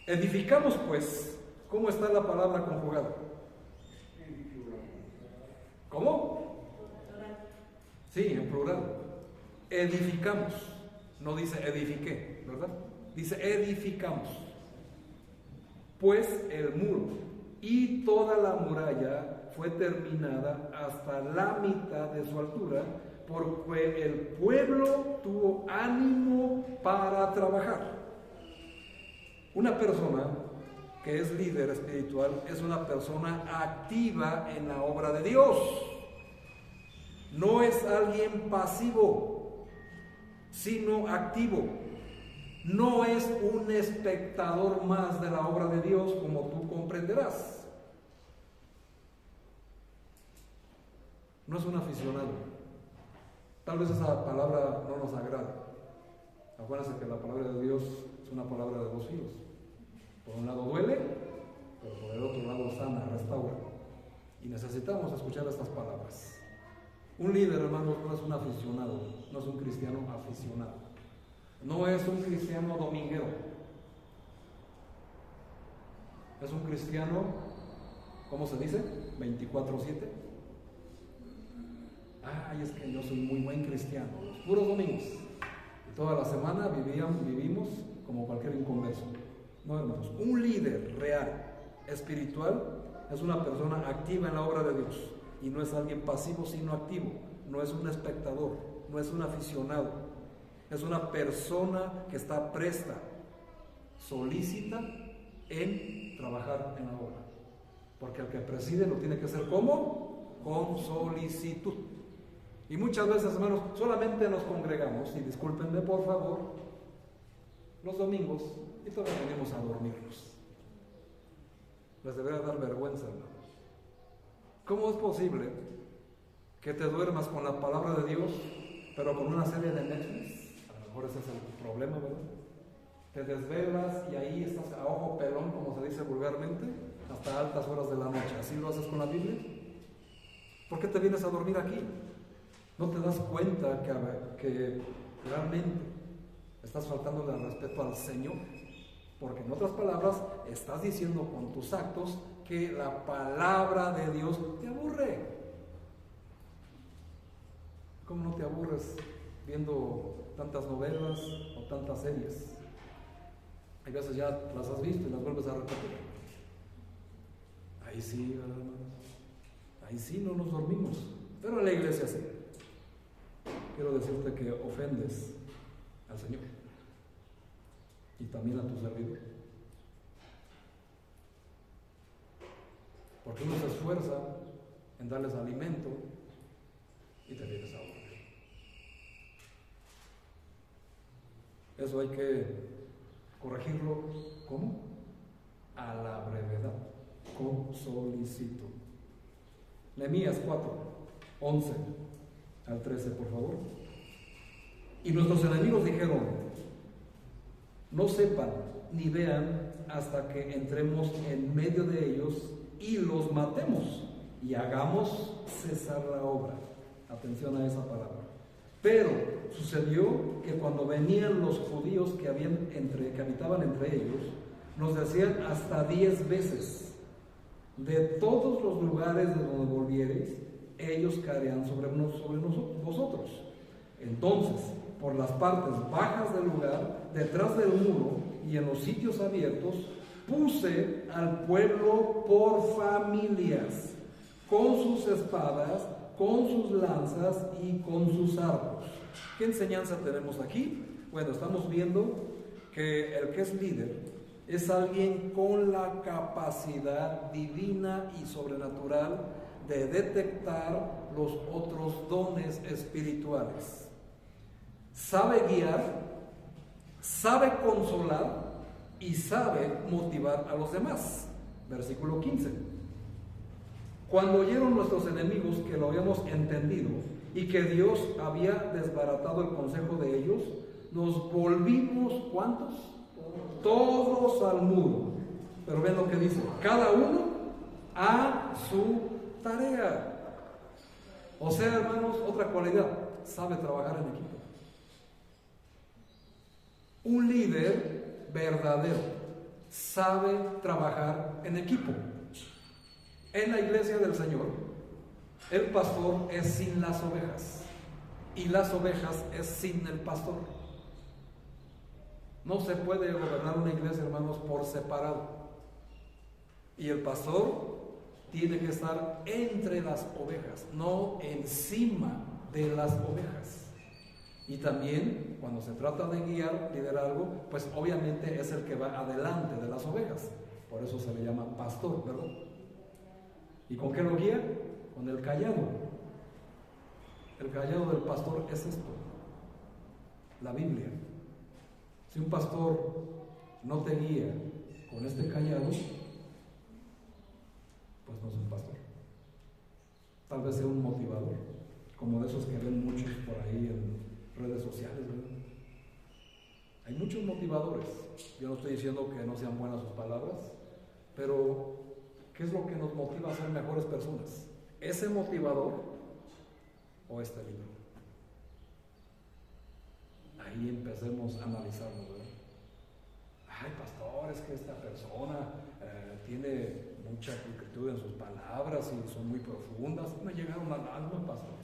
edificamos pues. ¿Cómo está la palabra conjugada? ¿Cómo? Sí, en plural. Edificamos. No dice edifiqué, ¿verdad? Dice edificamos. Pues el muro y toda la muralla fue terminada hasta la mitad de su altura, porque el pueblo tuvo ánimo para trabajar. Una persona que es líder espiritual es una persona activa en la obra de Dios. No es alguien pasivo, sino activo. No es un espectador más de la obra de Dios, como tú comprenderás. No es un aficionado. Tal vez esa palabra no nos agrada. Acuérdense que la palabra de Dios es una palabra de 2 filos. Por un lado duele, pero por el otro lado sana, restaura. Y necesitamos escuchar estas palabras. Un líder, hermanos, no es un aficionado, no es un cristiano aficionado. No es un cristiano dominguero. Es un cristiano, ¿cómo se dice? 24/7. Ay, es que yo soy muy buen cristiano. Los puros domingos. Y toda la semana vivimos como cualquier inconverso. No, hermanos. Un líder real, espiritual, es una persona activa en la obra de Dios. Y no es alguien pasivo, sino activo. No es un espectador, no es un aficionado. Es una persona que está presta, solícita en trabajar en la obra. Porque el que preside lo tiene que hacer ¿cómo? Con solicitud. Y muchas veces, hermanos, solamente nos congregamos, y discúlpenme por favor, los domingos, y todavía venimos a dormirnos. Les debería dar vergüenza, hermanos. ¿Cómo es posible que te duermas con la palabra de Dios, pero con una serie de Netflix? A lo mejor ese es el problema, ¿verdad? Te desvelas y ahí estás a ojo pelón, como se dice vulgarmente, hasta altas horas de la noche. ¿Así lo haces con la Biblia? ¿Por qué te vienes a dormir aquí? ¿No te das cuenta que realmente estás faltándole al respeto al Señor? Porque en otras palabras, estás diciendo con tus actos que la palabra de Dios te aburre. ¿Cómo no te aburres viendo tantas novelas o tantas series? Hay veces ya las has visto y las vuelves a repetir. Ahí sí, hermanos, ahí sí no nos dormimos, pero en la iglesia sí. Quiero decirte que ofendes al Señor y también a tu servidor, porque uno se esfuerza en darles alimento y te vienes a dormir. Eso hay que corregirlo. ¿Cómo? A la brevedad, con solicitud. Nehemías 4, 11 al 13, por favor. Y nuestros enemigos dijeron: no sepan ni vean hasta que entremos en medio de ellos y los matemos y hagamos cesar la obra. Atención a esa palabra. Pero sucedió que cuando venían los judíos que habitaban entre ellos, nos decían hasta 10 veces: de todos los lugares de donde volviereis, ellos caerán sobre vosotros. Entonces, por las partes bajas del lugar, detrás del muro y en los sitios abiertos, puse al pueblo por familias, con sus espadas, con sus lanzas y con sus arcos. ¿Qué enseñanza tenemos aquí? Bueno, estamos viendo que el que es líder es alguien con la capacidad divina y sobrenatural de detectar los otros dones espirituales. Sabe guiar, sabe consolar y sabe motivar a los demás. Versículo 15. Cuando oyeron nuestros enemigos que lo habíamos entendido y que Dios había desbaratado el consejo de ellos, nos volvimos, ¿cuántos? Todos al muro. Pero ven lo que dice: cada uno a su tarea. O sea, hermanos, otra cualidad: sabe trabajar en equipo. Un líder verdadero sabe trabajar en equipo. En la iglesia del Señor, el pastor es sin las ovejas y las ovejas es sin el pastor. No se puede gobernar una iglesia, hermanos, por separado. Y el pastor tiene que estar entre las ovejas, no encima de las ovejas. Y también, cuando se trata de guiar, liderazgo, pues obviamente es el que va adelante de las ovejas. Por eso se le llama pastor, ¿verdad? ¿Y con qué lo guía? Con el cayado. El cayado del pastor es esto: la Biblia. Si un pastor no te guía con este cayado, pues no es un pastor. Tal vez sea un motivador, como de esos que ven muchos por ahí en redes sociales, ¿verdad? Hay muchos motivadores. Yo no estoy diciendo que no sean buenas sus palabras, pero ¿qué es lo que nos motiva a ser mejores personas? ¿Ese motivador o este libro? Ahí empecemos a analizarlo, ¿verdad? Ay, pastor, es que esta persona tiene mucha pulcritud en sus palabras y son muy profundas. Me llegaron al alma, pastor.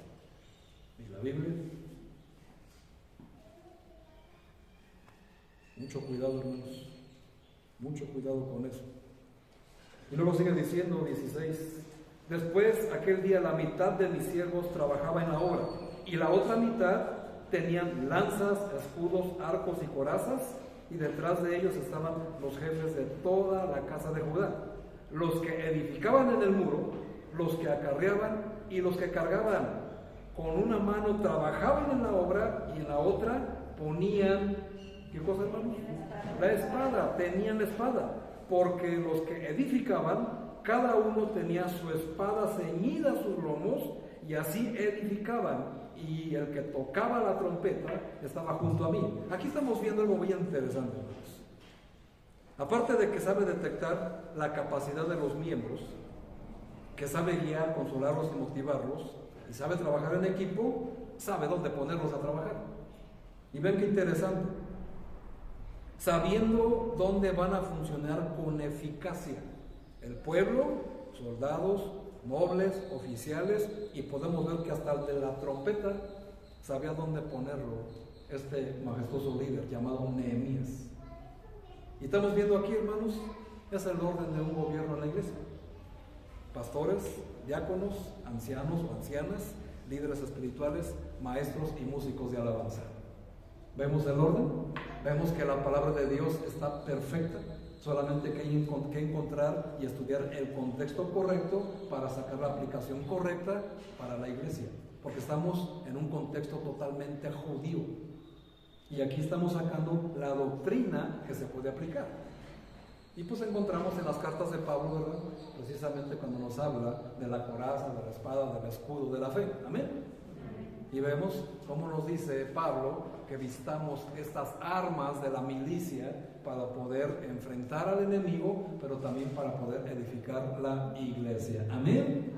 ¿Y la Biblia? Mucho cuidado, hermanos. Mucho cuidado con eso. Y luego sigue diciendo, 16: después, aquel día, la mitad de mis siervos trabajaba en la obra, y la otra mitad tenían lanzas, escudos, arcos y corazas, y detrás de ellos estaban los jefes de toda la casa de Judá, los que edificaban en el muro, los que acarreaban y los que cargaban. con una mano trabajaban en la obra y en la otra ponían, ¿qué cosa, hermanos? La espada, tenían la espada, porque los que edificaban, cada uno tenía su espada ceñida a sus lomos y así edificaban. Y el que tocaba la trompeta estaba junto a mí. Aquí estamos viendo algo muy interesante, hermanos. Aparte de que sabe detectar la capacidad de los miembros, que sabe guiar, consolarlos y motivarlos, y sabe trabajar en equipo, sabe dónde ponerlos a trabajar. Y ven qué interesante. Sabiendo dónde van a funcionar con eficacia. El pueblo, soldados, nobles, oficiales, y podemos ver que hasta el de la trompeta sabía dónde ponerlo, este majestuoso líder llamado Nehemías. Y estamos viendo aquí, hermanos, es el orden de un gobierno en la iglesia. Pastores, diáconos, ancianos o ancianas, líderes espirituales, maestros y músicos de alabanza. ¿Vemos el orden? Vemos que la palabra de Dios está perfecta. Solamente que hay que encontrar y estudiar el contexto correcto para sacar la aplicación correcta para la iglesia. Porque estamos en un contexto totalmente judío. Y aquí estamos sacando la doctrina que se puede aplicar. Y pues encontramos en las cartas de Pablo, ¿verdad? Precisamente cuando nos habla de la coraza, de la espada, del escudo de la fe. Amén. Y vemos cómo nos dice Pablo que vistamos estas armas de la milicia para poder enfrentar al enemigo, pero también para poder edificar la iglesia. Amén.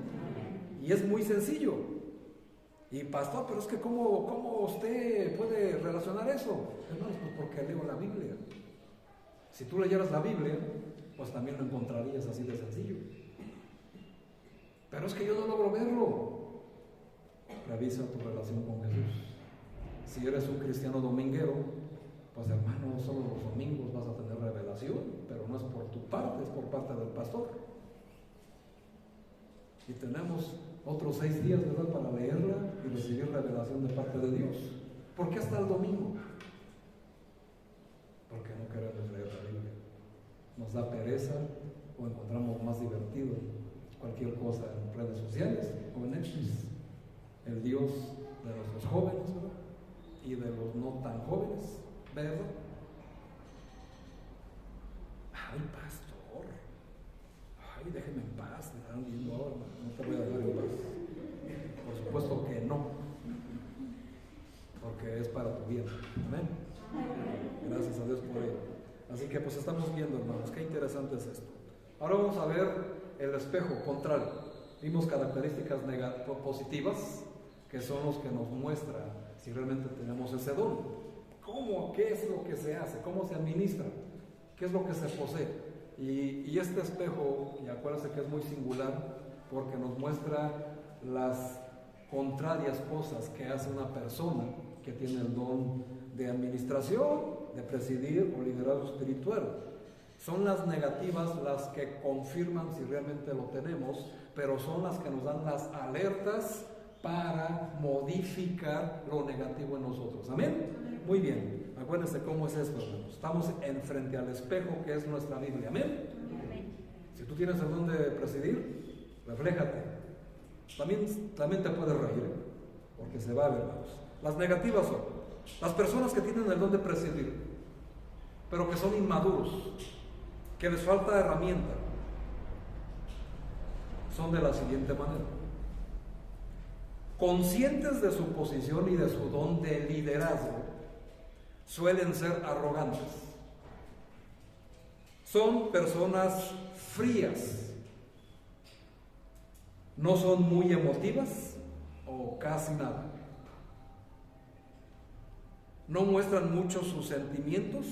Y es muy sencillo. Y pastor, pero es que ¿cómo usted puede relacionar eso? Hermanos, pues porque leo la Biblia. Si tú leyeras la Biblia, pues también lo encontrarías así de sencillo. Pero es que yo no logro verlo. Revisa tu relación con Jesús. Si eres un cristiano dominguero, pues hermano, solo los domingos vas a tener revelación, pero no es por tu parte, es por parte del pastor. Y tenemos otros 6 días, ¿verdad?, para leerla y recibir revelación de parte de Dios. ¿Por qué hasta el domingo? Porque no queremos leer la Biblia. Nos da pereza o encontramos más divertido cualquier cosa en redes sociales o en Netflix. El Dios de nuestros jóvenes, ¿verdad?, y de los no tan jóvenes, ¿verdad? Ay, pastor, ay, déjeme en paz, me están viendo ahora, no te voy a dejar en paz. Por supuesto que no, porque es para tu bien. Amén. Gracias a Dios por ello. Así que pues estamos viendo, hermanos, qué interesante es esto. Ahora vamos a ver el espejo contrario. Vimos características positivas, que son los que nos muestran si realmente tenemos ese don. ¿Cómo? ¿Qué es lo que se hace? ¿Cómo se administra? ¿Qué es lo que se posee? Y este espejo, y acuérdense que es muy singular, porque nos muestra las contrarias cosas que hace una persona que tiene el don de administración, de presidir o liderazgo espiritual. Son las negativas las que confirman si realmente lo tenemos, pero son las que nos dan las alertas para modificar lo negativo en nosotros. ¿Amén? Muy bien. Acuérdense cómo es esto, hermanos. Estamos en frente al espejo que es nuestra Biblia. ¿Amén? Si tú tienes el don de presidir, refléjate. También te puedes reír, porque se va, hermanos. Las negativas son las personas que tienen el don de presidir, pero que son inmaduros, que les falta herramienta. Son de la siguiente manera: conscientes de su posición y de su don de liderazgo, suelen ser arrogantes. Son personas frías, no son muy emotivas o casi nada. No muestran mucho sus sentimientos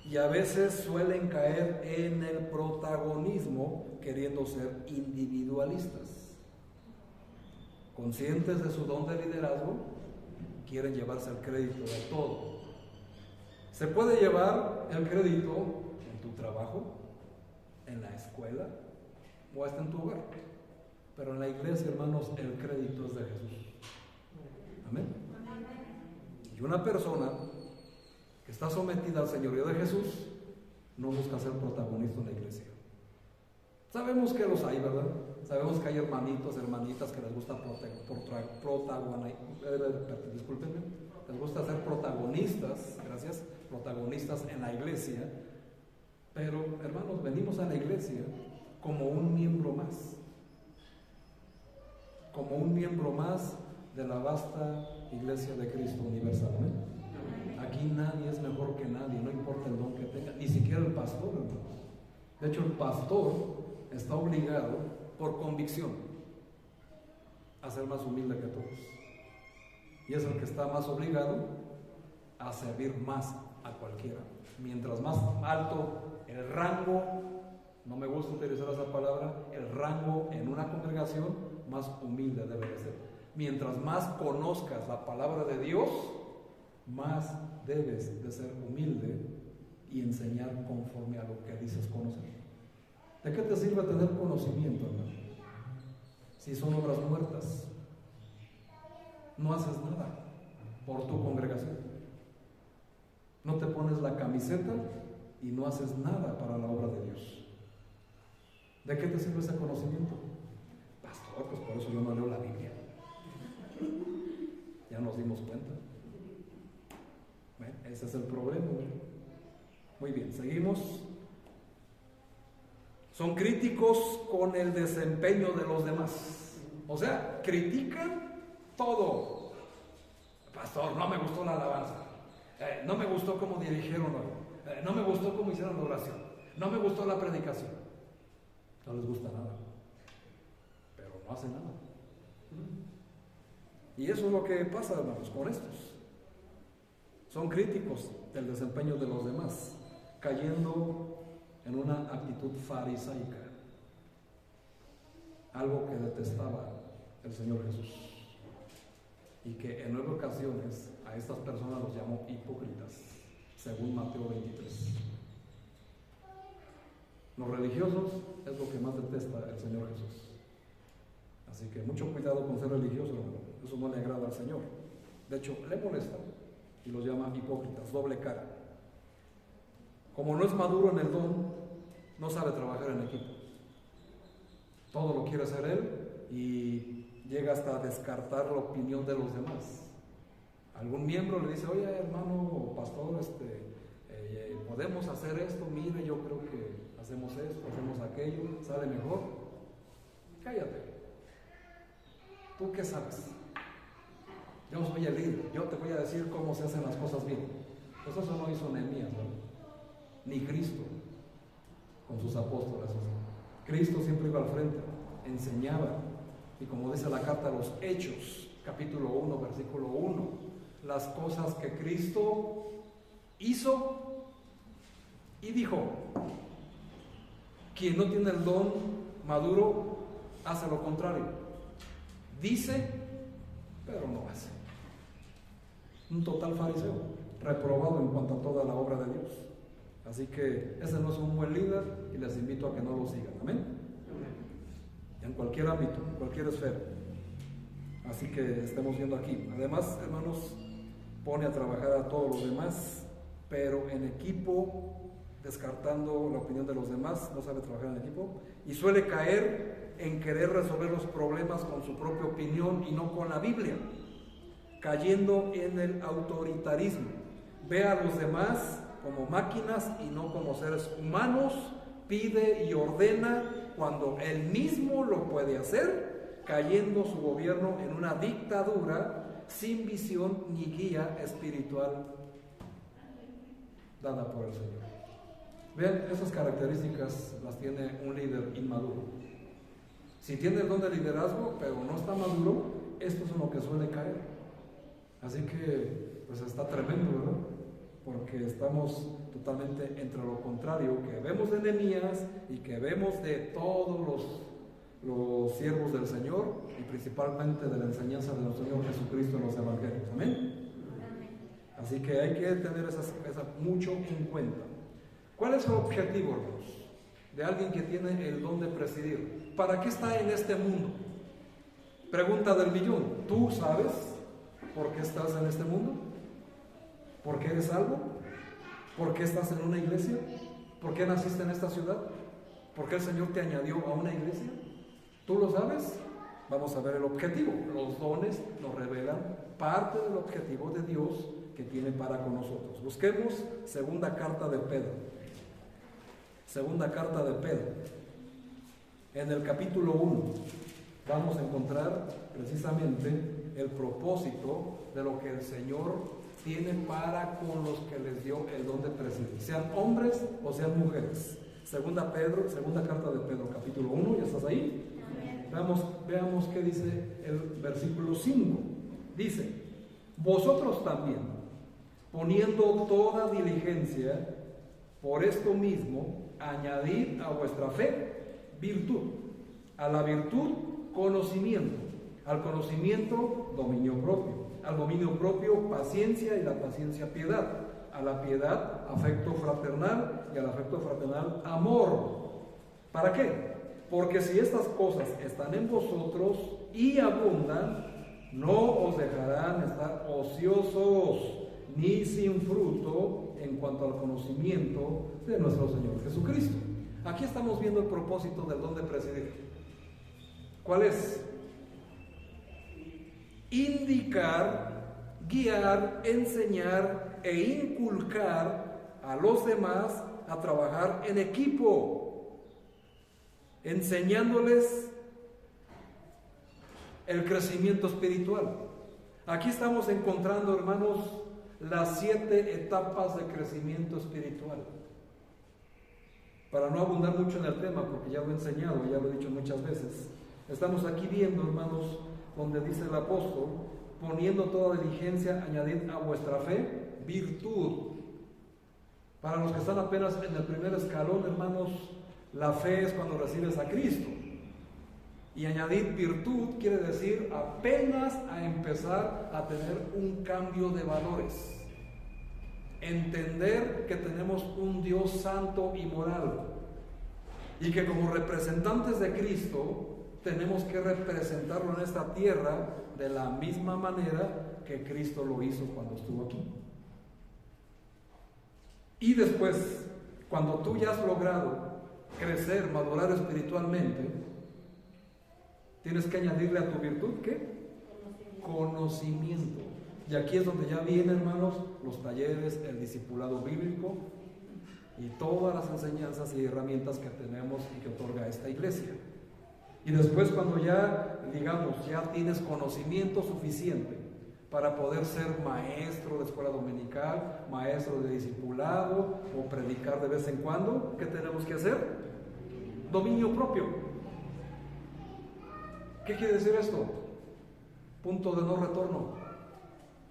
y a veces suelen caer en el protagonismo queriendo ser individualistas. Conscientes de su don de liderazgo, quieren llevarse el crédito de todo. Se puede llevar el crédito en tu trabajo, en la escuela o hasta en tu hogar. Pero en la iglesia, hermanos, el crédito es de Jesús. Amén. Y una persona que está sometida al señorío de Jesús no busca ser protagonista en la iglesia. Sabemos que los hay, ¿verdad? Sabemos que hay hermanitos, hermanitas que les gusta discúlpenme, les gusta ser protagonistas, gracias, protagonistas en la iglesia. Pero, hermanos, venimos a la iglesia como un miembro más. Como un miembro más de la vasta iglesia de Cristo universal. Aquí nadie es mejor que nadie, no importa el don que tenga, ni siquiera el pastor, hermanos. De hecho, el pastor está obligado por convicción a ser más humilde que todos. Y es el que está más obligado a servir más a cualquiera. Mientras más alto el rango, no me gusta utilizar esa palabra, el rango en una congregación, más humilde debe de ser. Mientras más conozcas la palabra de Dios, más debes de ser humilde y enseñar conforme a lo que dices conocer. ¿De qué te sirve tener conocimiento, hermano? Si son obras muertas, no haces nada por tu congregación. No te pones la camiseta y no haces nada para la obra de Dios. ¿De qué te sirve ese conocimiento? Pastor, pues por eso yo no leo la Biblia. Ya nos dimos cuenta. Bueno, ese es el problema. Muy bien, seguimos. Son críticos con el desempeño de los demás. O sea, critican todo. Pastor, no me gustó la alabanza. No me gustó cómo dirigieron hoy. No me gustó cómo hicieron la oración. No me gustó la predicación. No les gusta nada. Pero no hacen nada. Y eso es lo que pasa, hermanos, con estos. Son críticos del desempeño de los demás, cayendo en una actitud farisaica, algo que detestaba el Señor Jesús, y que en 9 ocasiones a estas personas los llamó hipócritas, según Mateo 23. Los religiosos es lo que más detesta el Señor Jesús. Así que mucho cuidado con ser religioso, hermano. Eso no le agrada al Señor. De hecho, le molesta y los llama hipócritas, doble cara. Como no es maduro en el don, no sabe trabajar en equipo. Todo lo quiere hacer él y llega hasta a descartar la opinión de los demás. Algún miembro le dice, oye, hermano o pastor, podemos hacer esto, mire, yo creo que hacemos esto, hacemos aquello, sale mejor. Cállate. ¿Tú qué sabes? Yo soy el líder, yo te voy a decir cómo se hacen las cosas bien. Pues eso no hizo Nehemías, ¿no? Ni Cristo con sus apóstoles. Cristo siempre iba al frente, enseñaba, y como dice la carta a los Hechos, capítulo 1, versículo 1, las cosas que Cristo hizo y dijo. Quien no tiene el don maduro hace lo contrario, dice pero no hace. Un total fariseo, reprobado en cuanto a toda la obra de Dios. Así que ese no es un buen líder y les invito a que no lo sigan. Amén. En cualquier ámbito, en cualquier esfera. Así que estemos viendo aquí. Además, hermanos, pone a trabajar a todos los demás, pero en equipo, descartando la opinión de los demás, no sabe trabajar en equipo y suele caer en querer resolver los problemas con su propia opinión y no con la Biblia, cayendo en el autoritarismo. Ve a los demás como máquinas y no como seres humanos, pide y ordena cuando él mismo lo puede hacer, cayendo su gobierno en una dictadura sin visión ni guía espiritual dada por el Señor. Vean, esas características las tiene un líder inmaduro. Si tiene el don de liderazgo, pero no está maduro, esto es en lo que suele caer. Así que, pues está tremendo, ¿verdad? Porque estamos totalmente entre lo contrario que vemos de Nehemías y que vemos de todos los siervos del Señor y principalmente de la enseñanza de nuestro Señor Jesucristo en los evangelios. Amén. Así que hay que tener esa mucho en cuenta. ¿Cuál es el objetivo, hermanos, de alguien que tiene el don de presidir? ¿Para qué está en este mundo? Pregunta del millón. ¿Tú sabes por qué estás en este mundo? ¿Por qué eres salvo? ¿Por qué estás en una iglesia? ¿Por qué naciste en esta ciudad? ¿Por qué el Señor te añadió a una iglesia? ¿Tú lo sabes? Vamos a ver el objetivo. Los dones nos revelan parte del objetivo de Dios que tiene para con nosotros. Busquemos segunda carta de Pedro. Segunda carta de Pedro. En el capítulo 1 vamos a encontrar precisamente el propósito de lo que el Señor tiene para con los que les dio el don de presidir, sean hombres o sean mujeres. Segunda carta de Pedro, capítulo 1, ¿ya estás ahí? Veamos qué dice el versículo 5. Dice: vosotros también, poniendo toda diligencia, por esto mismo, añadid a vuestra fe virtud, a la virtud conocimiento, al conocimiento dominio propio, al dominio propio paciencia y la paciencia piedad, a la piedad afecto fraternal y al afecto fraternal amor. ¿Para qué? Porque si estas cosas están en vosotros y abundan, no os dejarán estar ociosos ni sin fruto en cuanto al conocimiento de nuestro Señor Jesucristo. Aquí estamos viendo el propósito del don de presidir. ¿Cuál es? Indicar, guiar, enseñar e inculcar a los demás a trabajar en equipo, enseñándoles el crecimiento espiritual. Aquí estamos encontrando, hermanos, las 7 etapas de crecimiento espiritual. Para no abundar mucho en el tema, porque ya lo he enseñado, ya lo he dicho muchas veces, estamos aquí viendo, hermanos, donde dice el apóstol: poniendo toda diligencia, añadid a vuestra fe virtud. Para los que están apenas en el primer escalón, hermanos, la fe es cuando recibes a Cristo. Y añadir virtud quiere decir apenas a empezar a tener un cambio de valores. Entender que tenemos un Dios santo y moral. Y que como representantes de Cristo tenemos que representarlo en esta tierra de la misma manera que Cristo lo hizo cuando estuvo aquí. Y después, cuando tú ya has logrado crecer, madurar espiritualmente, tienes que añadirle a tu virtud, ¿qué? Conocimiento. Y aquí es donde ya vienen, hermanos, los talleres, el discipulado bíblico y todas las enseñanzas y herramientas que tenemos y que otorga esta iglesia. Y después, cuando ya, digamos, ya tienes conocimiento suficiente para poder ser maestro de escuela dominical, maestro de discipulado o predicar de vez en cuando, ¿qué tenemos que hacer? Dominio propio. ¿Qué quiere decir esto? Punto de no retorno.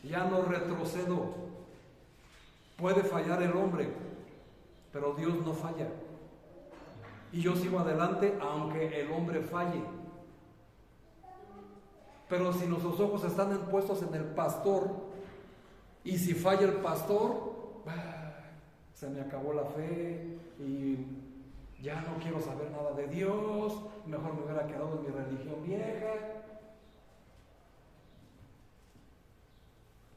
Ya no retrocedo. Puede fallar el hombre, pero Dios no falla. Y yo sigo adelante aunque el hombre falle. Pero si nuestros ojos están puestos en el pastor, y si falla el pastor, se me acabó la fe y ya no quiero saber nada de Dios, mejor me hubiera quedado en mi religión vieja.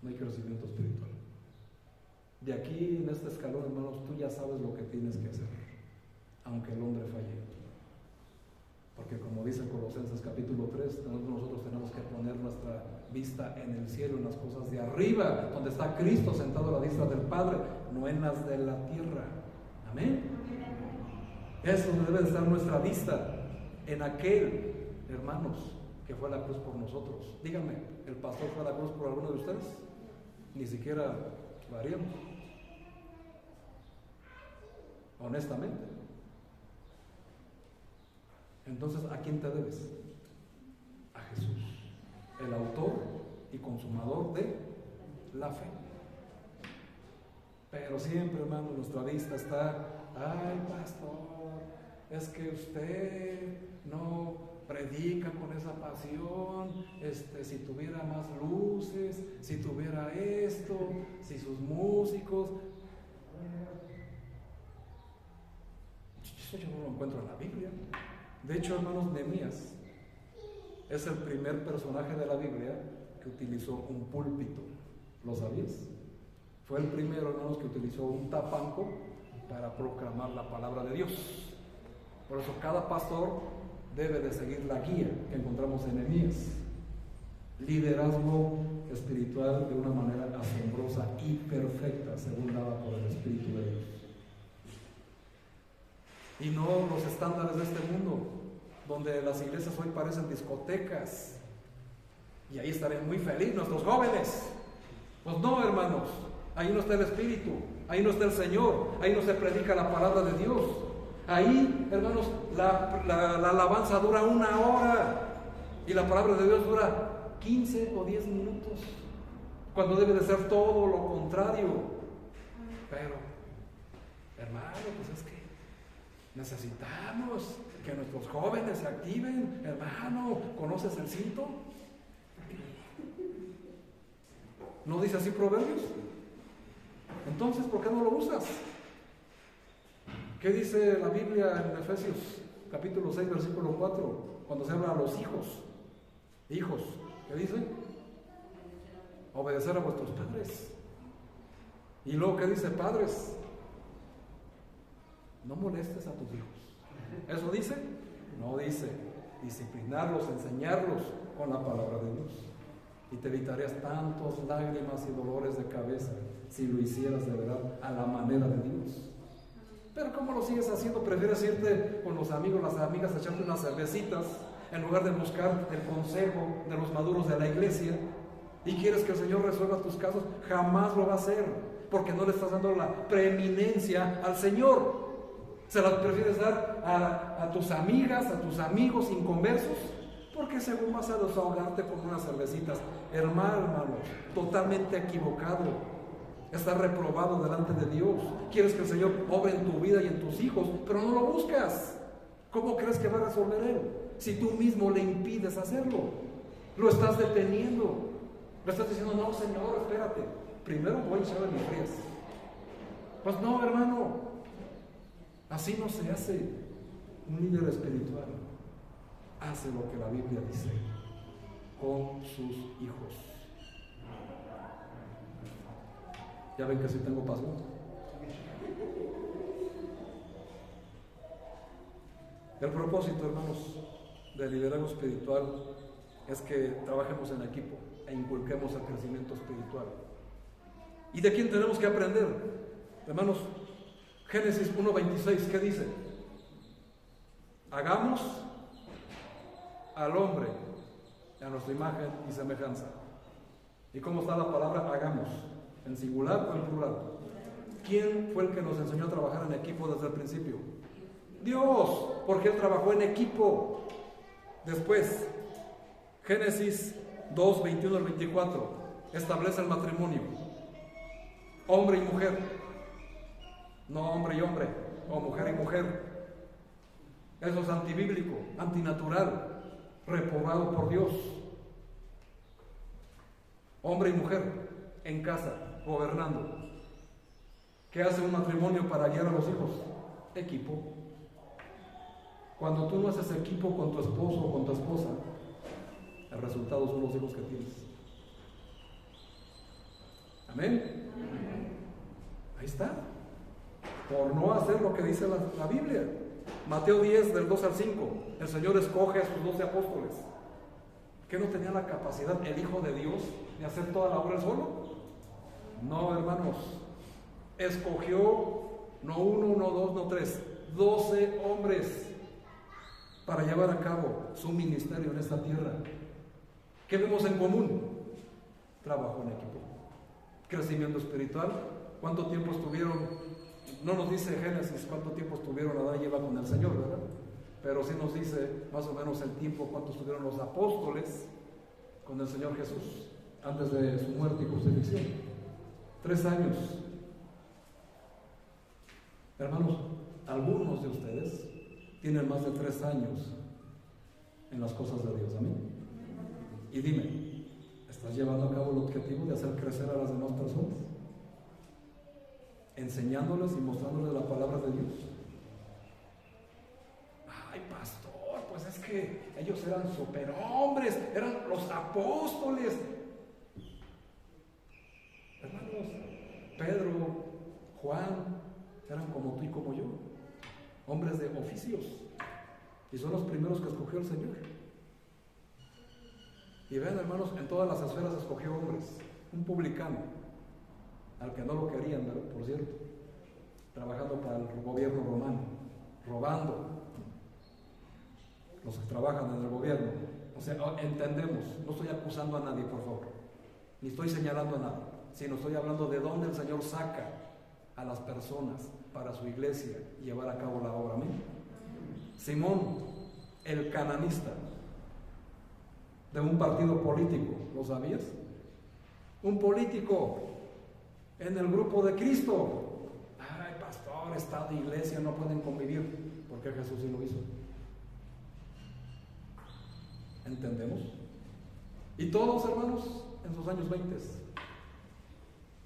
No hay crecimiento espiritual. De aquí, en este escalón, hermanos, tú ya sabes lo que tienes que hacer, aunque el hombre falle. Porque como dice Colosenses capítulo 3, nosotros tenemos que poner nuestra vista en el cielo, en las cosas de arriba, donde está Cristo sentado a la diestra del Padre, no en las de la tierra. Amén. Eso debe estar nuestra vista, en aquel, hermanos, que fue a la cruz por nosotros. Díganme, ¿el pastor fue a la cruz por alguno de ustedes? Ni siquiera lo haríamos. Honestamente. Entonces, ¿a quién te debes? A Jesús, el autor y consumador de la fe. Pero siempre, hermano, nuestra vista está: ay, pastor, es que usted no predica con esa pasión, si tuviera más luces, si tuviera esto, si sus músicos. Eso yo no lo encuentro en la Biblia. De hecho, hermanos, Nehemías es el primer personaje de la Biblia que utilizó un púlpito. ¿Lo sabías? Fue el primero, hermanos, que utilizó un tapanco para proclamar la palabra de Dios. Por eso cada pastor debe de seguir la guía que encontramos en Nehemías. Liderazgo espiritual de una manera asombrosa y perfecta, según dada por el Espíritu de Dios. Y no los estándares de este mundo, donde las iglesias hoy parecen discotecas. Y ahí estarían muy felices nuestros jóvenes. Pues no, hermanos, ahí no está el Espíritu, ahí no está el Señor, ahí no se predica la palabra de Dios. Ahí, hermanos, la alabanza dura 1 hora y la palabra de Dios dura 15 o 10 minutos, cuando debe de ser todo lo contrario. Pero, hermano, pues es que necesitamos que nuestros jóvenes se activen. Hermano, ¿conoces el cinto? ¿No dice así Proverbios? Entonces, ¿por qué no lo usas? ¿Qué dice la Biblia en Efesios capítulo 6, versículo 4? Cuando se habla a los hijos. Hijos, ¿qué dice? Obedecer a vuestros padres. Y luego, ¿qué dice? Padres, no molestes a tus hijos. ¿Eso dice? No dice. Disciplinarlos, enseñarlos con la palabra de Dios. Y te evitarías tantos lágrimas y dolores de cabeza si lo hicieras de verdad a la manera de Dios. Pero ¿cómo lo sigues haciendo? Prefieres irte con los amigos, las amigas, a echarte unas cervecitas en lugar de buscar el consejo de los maduros de la iglesia. Y quieres que el Señor resuelva tus casos. Jamás lo va a hacer, porque no le estás dando la preeminencia al Señor. Se las prefieres dar a tus amigas, a tus amigos inconversos, porque según vas a desahogarte con unas cervecitas. Hermano, totalmente equivocado. Estás reprobado delante de Dios. Quieres que el Señor obre en tu vida y en tus hijos, pero no lo buscas. ¿Cómo crees que va a resolver Él? Si tú mismo le impides hacerlo, lo estás deteniendo. Le estás diciendo, no, Señor, espérate, primero voy a echarle mis frías. Pues no, hermano, así no se hace. Un líder espiritual hace lo que la Biblia dice con sus hijos. Ya ven que sí tengo pasión. El propósito, hermanos, del liderazgo espiritual es que trabajemos en equipo e inculquemos el crecimiento espiritual. ¿Y de quién tenemos que aprender? Hermanos, Génesis 1:26, ¿qué dice? Hagamos al hombre a nuestra imagen y semejanza. ¿Y cómo está la palabra hagamos? ¿En singular o en plural? ¿Quién fue el que nos enseñó a trabajar en equipo desde el principio? Dios, porque Él trabajó en equipo. Después, Génesis 2, 21 al 24, establece el matrimonio. Hombre y mujer. No hombre y hombre, o mujer y mujer. Eso es antibíblico, antinatural, reprobado por Dios. Hombre y mujer en casa, gobernando. ¿Qué hace un matrimonio para guiar a los hijos? Equipo. Cuando tú no haces equipo con tu esposo o con tu esposa, el resultado son los hijos que tienes. Amén. Ahí está. Por no hacer lo que dice la Biblia. Mateo 10, del 2 al 5. El Señor escoge a sus 12 apóstoles. ¿Qué no tenía la capacidad el Hijo de Dios de hacer toda la obra él solo? No, hermanos. Escogió no 1, no 2, no 3, 12 hombres para llevar a cabo su ministerio en esta tierra. ¿Qué vemos en común? Trabajo en equipo. Crecimiento espiritual. ¿Cuánto tiempo estuvieron? No nos dice Génesis cuánto tiempo estuvieron Adán y Eva con el Señor, ¿verdad? Pero sí nos dice más o menos el tiempo cuánto estuvieron los apóstoles con el Señor Jesús antes de su muerte y crucifixión. 3 años. Hermanos, algunos de ustedes tienen más de 3 años en las cosas de Dios. Amén. Y dime, ¿estás llevando a cabo el objetivo de hacer crecer a las demás personas? Enseñándoles y mostrándoles la palabra de Dios. Ay, pastor, pues es que ellos eran superhombres, eran los apóstoles. Hermanos, Pedro, Juan, eran como tú y como yo, hombres de oficios. Y son los primeros que escogió el Señor. Y vean, hermanos, en todas las esferas escogió hombres. Un publicano, al que no lo querían, ¿verdad? Por cierto, trabajando para el gobierno romano, robando. Los que trabajan en el gobierno. O sea, entendemos, no estoy acusando a nadie, por favor, ni estoy señalando a nadie, sino estoy hablando de dónde el Señor saca a las personas para su iglesia y llevar a cabo la obra. Amén. Simón, el cananista, de un partido político, ¿lo sabías? Un político en el grupo de Cristo. Ay, pastor, Estado e iglesia no pueden convivir. ¿Por qué Jesús sí lo hizo? ¿Entendemos? Y todos, hermanos, en sus años 20.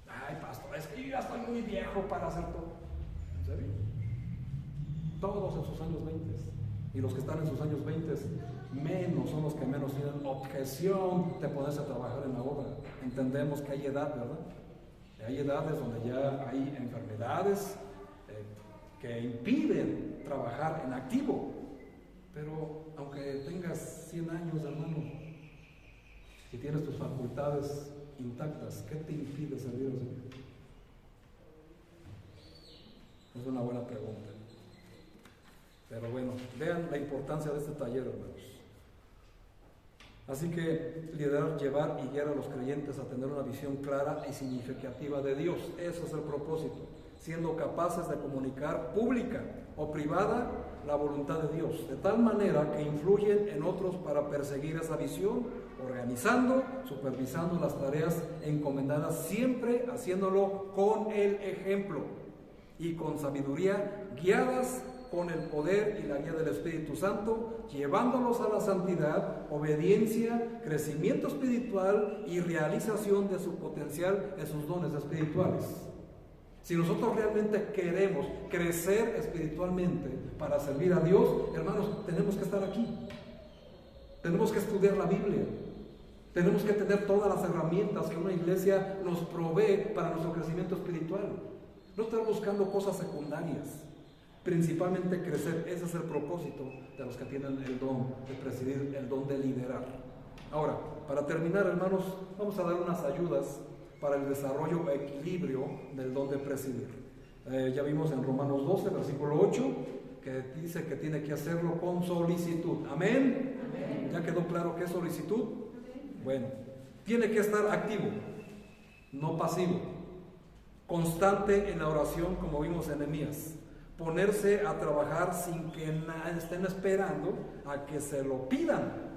Ay, pastor, es que yo ya estoy muy viejo para hacer todo. ¿En serio? Todos en sus años 20. Y los que están en sus años 20 menos son los que menos tienen objeción de ponerse a trabajar en la obra. Entendemos que hay edad, ¿verdad? Hay edades donde ya hay enfermedades que impiden trabajar en activo. Pero aunque tengas 100 años, hermano, si tienes tus facultades intactas, ¿qué te impide servir al Señor? Es una buena pregunta. Pero bueno, vean la importancia de este taller, hermanos. Así que liderar, llevar y guiar a los creyentes a tener una visión clara y significativa de Dios. Eso es el propósito. Siendo capaces de comunicar pública o privada la voluntad de Dios, de tal manera que influyen en otros para perseguir esa visión, organizando, supervisando las tareas encomendadas, siempre haciéndolo con el ejemplo y con sabiduría, guiadas con el poder y la guía del Espíritu Santo, llevándolos a la santidad, obediencia, crecimiento espiritual y realización de su potencial en sus dones espirituales. Si nosotros realmente queremos crecer espiritualmente para servir a Dios, hermanos, tenemos que estar aquí. Tenemos que estudiar la Biblia. Tenemos que tener todas las herramientas que una iglesia nos provee para nuestro crecimiento espiritual. No estar buscando cosas secundarias. Principalmente crecer, ese es el propósito de los que tienen el don de presidir, el don de liderar. Ahora, para terminar, hermanos, vamos a dar unas ayudas para el desarrollo e equilibrio del don de presidir. Ya vimos en Romanos 12, versículo 8, que dice que tiene que hacerlo con solicitud. ¿Amén? ¿Amén? ¿Ya quedó claro qué es solicitud? Bueno, tiene que estar activo, no pasivo, constante en la oración, como vimos en Nehemías. Ponerse a trabajar sin que estén esperando a que se lo pidan.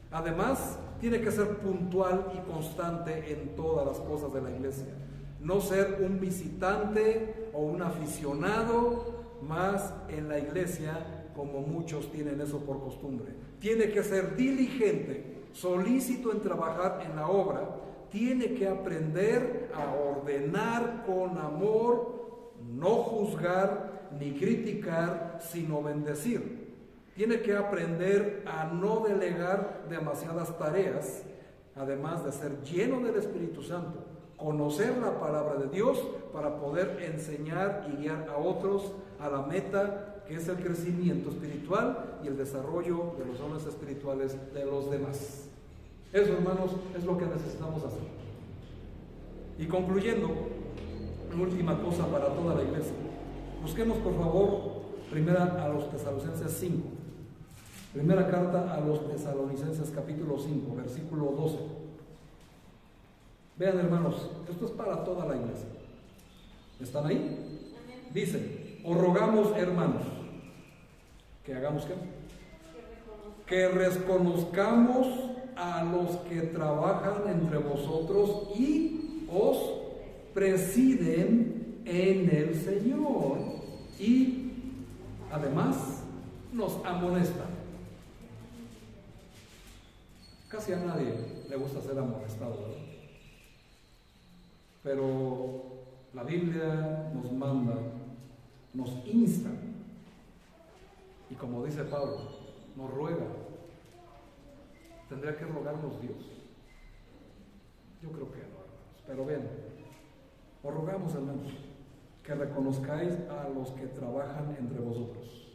Además, tiene que ser puntual y constante en todas las cosas de la iglesia. No ser un visitante o un aficionado más en la iglesia, como muchos tienen eso por costumbre. Tiene que ser diligente, solícito en trabajar en la obra. Tiene que aprender a ordenar con amor, no juzgar ni criticar, sino bendecir. Tiene que aprender a no delegar demasiadas tareas, además de ser lleno del Espíritu Santo, conocer la palabra de Dios para poder enseñar y guiar a otros a la meta, que es el crecimiento espiritual y el desarrollo de los dones espirituales de los demás. Eso, hermanos, es lo que necesitamos hacer. Y concluyendo, una última cosa para toda la iglesia. Busquemos, por favor, primera a los Tesalonicenses 5. Primera carta a los Tesalonicenses, capítulo 5, versículo 12. Vean, hermanos, esto es para toda la iglesia. ¿Están ahí? Dice: os rogamos, hermanos, que hagamos ¿qué? Que reconozcamos a los que trabajan entre vosotros y os presiden en el Señor, y además nos amonestan. Casi a nadie le gusta ser amonestado, ¿verdad? Pero la Biblia nos manda, nos insta, y como dice Pablo, nos ruega. ¿Tendría que rogarnos Dios? Yo creo que no, hermanos. Pero bien, os rogamos, hermanos, que reconozcáis a los que trabajan entre vosotros.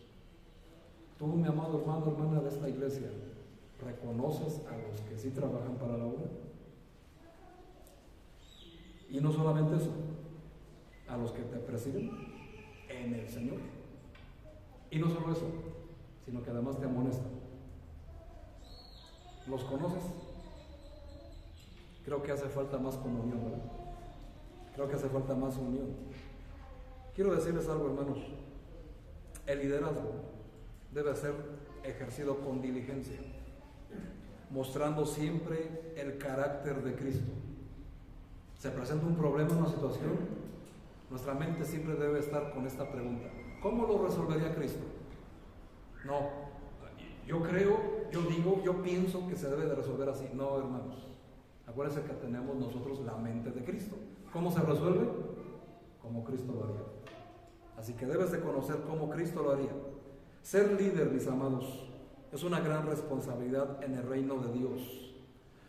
Tú, mi amado hermano, hermana de esta iglesia, ¿reconoces a los que sí trabajan para la obra? Y no solamente eso, a los que te presiden en el Señor. Y no solo eso, sino que además te amonestan. ¿Los conoces? Creo que hace falta más comunión, ¿verdad? Creo que hace falta más unión. Quiero decirles algo, hermanos. El liderazgo debe ser ejercido con diligencia, mostrando siempre el carácter de Cristo. Se presenta un problema, una situación, nuestra mente siempre debe estar con esta pregunta: ¿cómo lo resolvería Cristo? No, yo creo, yo digo, yo pienso que se debe de resolver así. No, hermanos, acuérdense que tenemos nosotros la mente de Cristo. ¿Cómo se resuelve? Como Cristo lo haría. Así que debes de conocer cómo Cristo lo haría. Ser líder, mis amados, es una gran responsabilidad en el reino de Dios,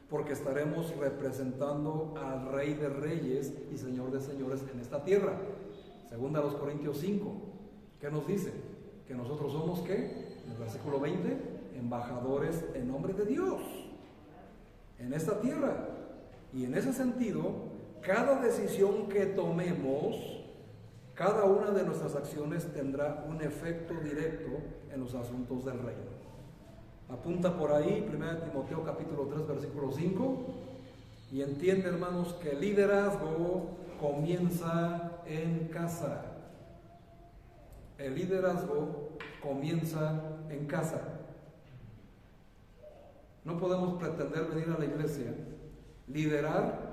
porque estaremos representando al Rey de Reyes y Señor de Señores en esta tierra. Segunda a los Corintios 5, ¿qué nos dice? Que nosotros somos, ¿qué? En el versículo 20, embajadores en nombre de Dios en esta tierra. Y en ese sentido, cada decisión que tomemos, cada una de nuestras acciones tendrá un efecto directo en los asuntos del reino. Apunta por ahí 1 Timoteo capítulo 3 versículo 5 y entiende, hermanos, que el liderazgo comienza en casa. El liderazgo comienza en casa. No podemos pretender venir a la iglesia, liderar,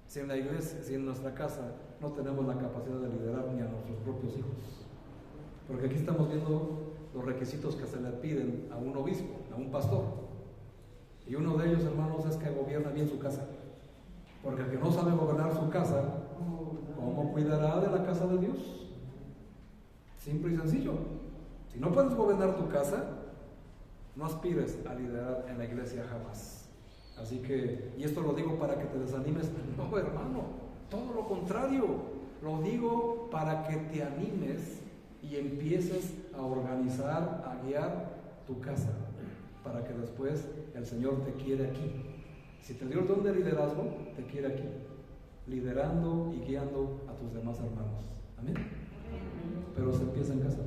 si en la iglesia, si en nuestra casa no tenemos la capacidad de liderar ni a nuestros propios hijos. Porque aquí estamos viendo los requisitos que se le piden a un obispo, a un pastor. Y uno de ellos, hermanos, es que gobierna bien su casa. Porque el que no sabe gobernar su casa, ¿cómo cuidará de la casa de Dios? Simple y sencillo. Si no puedes gobernar tu casa, no aspires a liderar en la iglesia jamás. Así que, y esto lo digo para que te desanimes, no, hermano, todo lo contrario, lo digo para que te animes y empieces a organizar, a guiar tu casa, para que después el Señor te quiere aquí. Si te dio el don de liderazgo, te quiere aquí, liderando y guiando a tus demás hermanos. Amén. Pero se empieza en casa.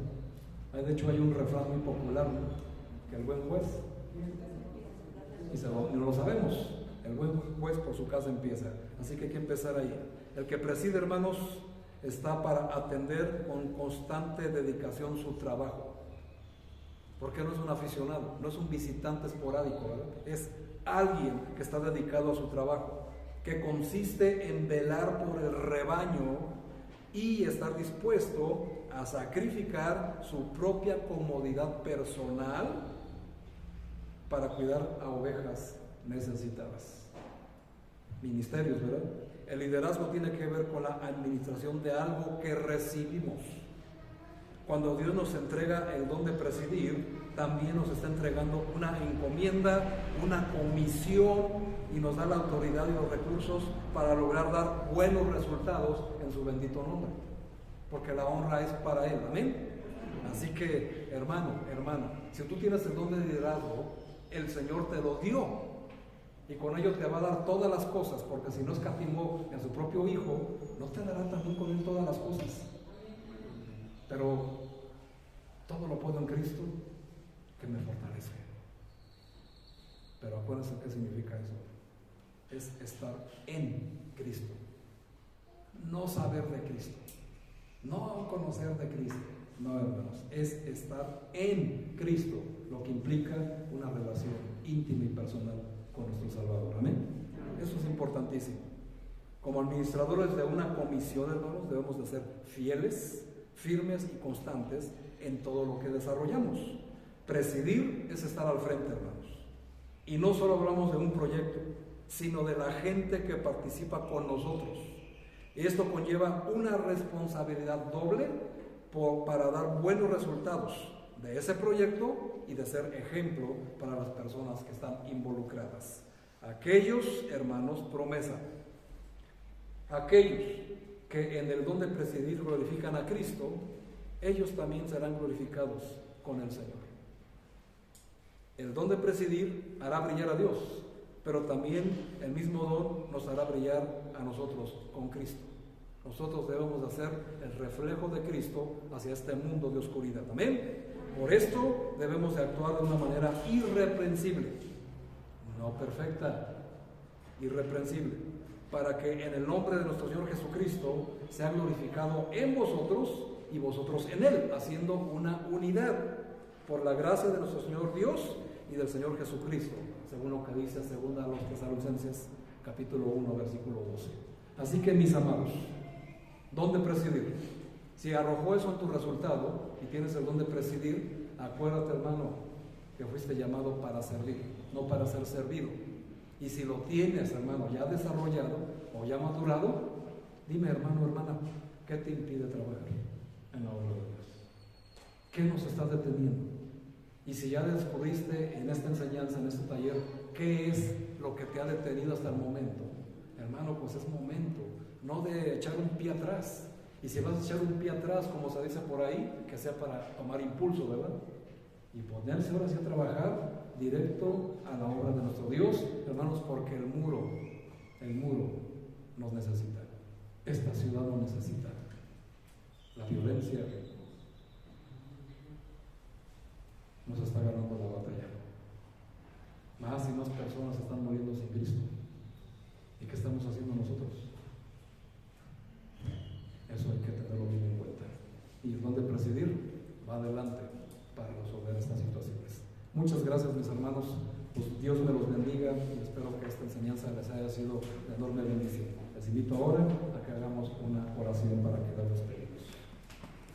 De hecho, hay un refrán muy popular, ¿no? Que el buen juez, y no lo sabemos, el buen juez por su casa empieza. Así que hay que empezar ahí. El que preside, hermanos, está para atender con constante dedicación su trabajo, porque no es un aficionado, no es un visitante esporádico, ¿verdad? Es alguien que está dedicado a su trabajo, que consiste en velar por el rebaño y estar dispuesto a sacrificar su propia comodidad personal para cuidar a ovejas necesitadas. Ministerios, ¿verdad? El liderazgo tiene que ver con la administración de algo que recibimos. Cuando Dios nos entrega el don de presidir, también nos está entregando una encomienda, una comisión, y nos da la autoridad y los recursos para lograr dar buenos resultados en su bendito nombre, porque la honra es para Él. Amén. Así que, hermano, hermana, si tú tienes el don de liderazgo, el Señor te lo dio, y con ello te va a dar todas las cosas, porque si no escatimó en su propio Hijo, no te dará también con Él todas las cosas. Pero todo lo puedo en Cristo que me fortalece. Pero acuérdense qué significa eso. Es estar en Cristo, no saber de Cristo, no conocer de Cristo. No, hermanos, es estar en Cristo, lo que implica una relación íntima y personal con nuestro Salvador. Amén. Eso es importantísimo. Como administradores de una comisión, hermanos, debemos de ser fieles, firmes y constantes en todo lo que desarrollamos. Presidir es estar al frente, hermanos. Y no solo hablamos de un proyecto, sino de la gente que participa con nosotros. Y esto conlleva una responsabilidad doble para dar buenos resultados de ese proyecto y de ser ejemplo para las personas que están involucradas. Aquellos, hermanos, promesa, aquellos que en el don de presidir glorifican a Cristo, ellos también serán glorificados con el Señor. El don de presidir hará brillar a Dios, pero también el mismo don nos hará brillar a nosotros con Cristo. Nosotros debemos de hacer el reflejo de Cristo hacia este mundo de oscuridad. Amén. Por esto debemos de actuar de una manera irreprensible, no perfecta, irreprensible, para que en el nombre de nuestro Señor Jesucristo sea glorificado en vosotros y vosotros en Él, haciendo una unidad, por la gracia de nuestro Señor Dios y del Señor Jesucristo, según lo que dice segunda a los Tesalonicenses, capítulo 1, versículo 12. Así que, mis amados, don de presidir. Si arrojó eso en tu resultado y tienes el don de presidir, acuérdate, hermano, que fuiste llamado para servir, no para ser servido. Y si lo tienes, hermano, ya desarrollado o ya madurado, dime, hermano, hermana, ¿qué te impide trabajar en la obra de Dios? ¿Qué nos está deteniendo? Y si ya descubriste en esta enseñanza, en este taller, ¿qué es lo que te ha detenido hasta el momento? Hermano, pues es momento, no de echar un pie atrás. Y si vas a echar un pie atrás, como se dice por ahí, que sea para tomar impulso, ¿verdad? Y ponerse ahora sí a trabajar directo a la obra de nuestro Dios, hermanos, porque el muro nos necesita. Esta ciudad nos necesita. La violencia nos está ganando la batalla. Más y más personas están muriendo sin Cristo. ¿Y qué estamos haciendo nosotros? Eso hay que tenerlo bien en cuenta. Y el don de presidir va adelante para resolver estas situaciones. Muchas gracias, mis hermanos. Pues Dios me los bendiga y espero que esta enseñanza les haya sido de enorme bendición. Les invito ahora a que hagamos una oración para que Dios los bendiga.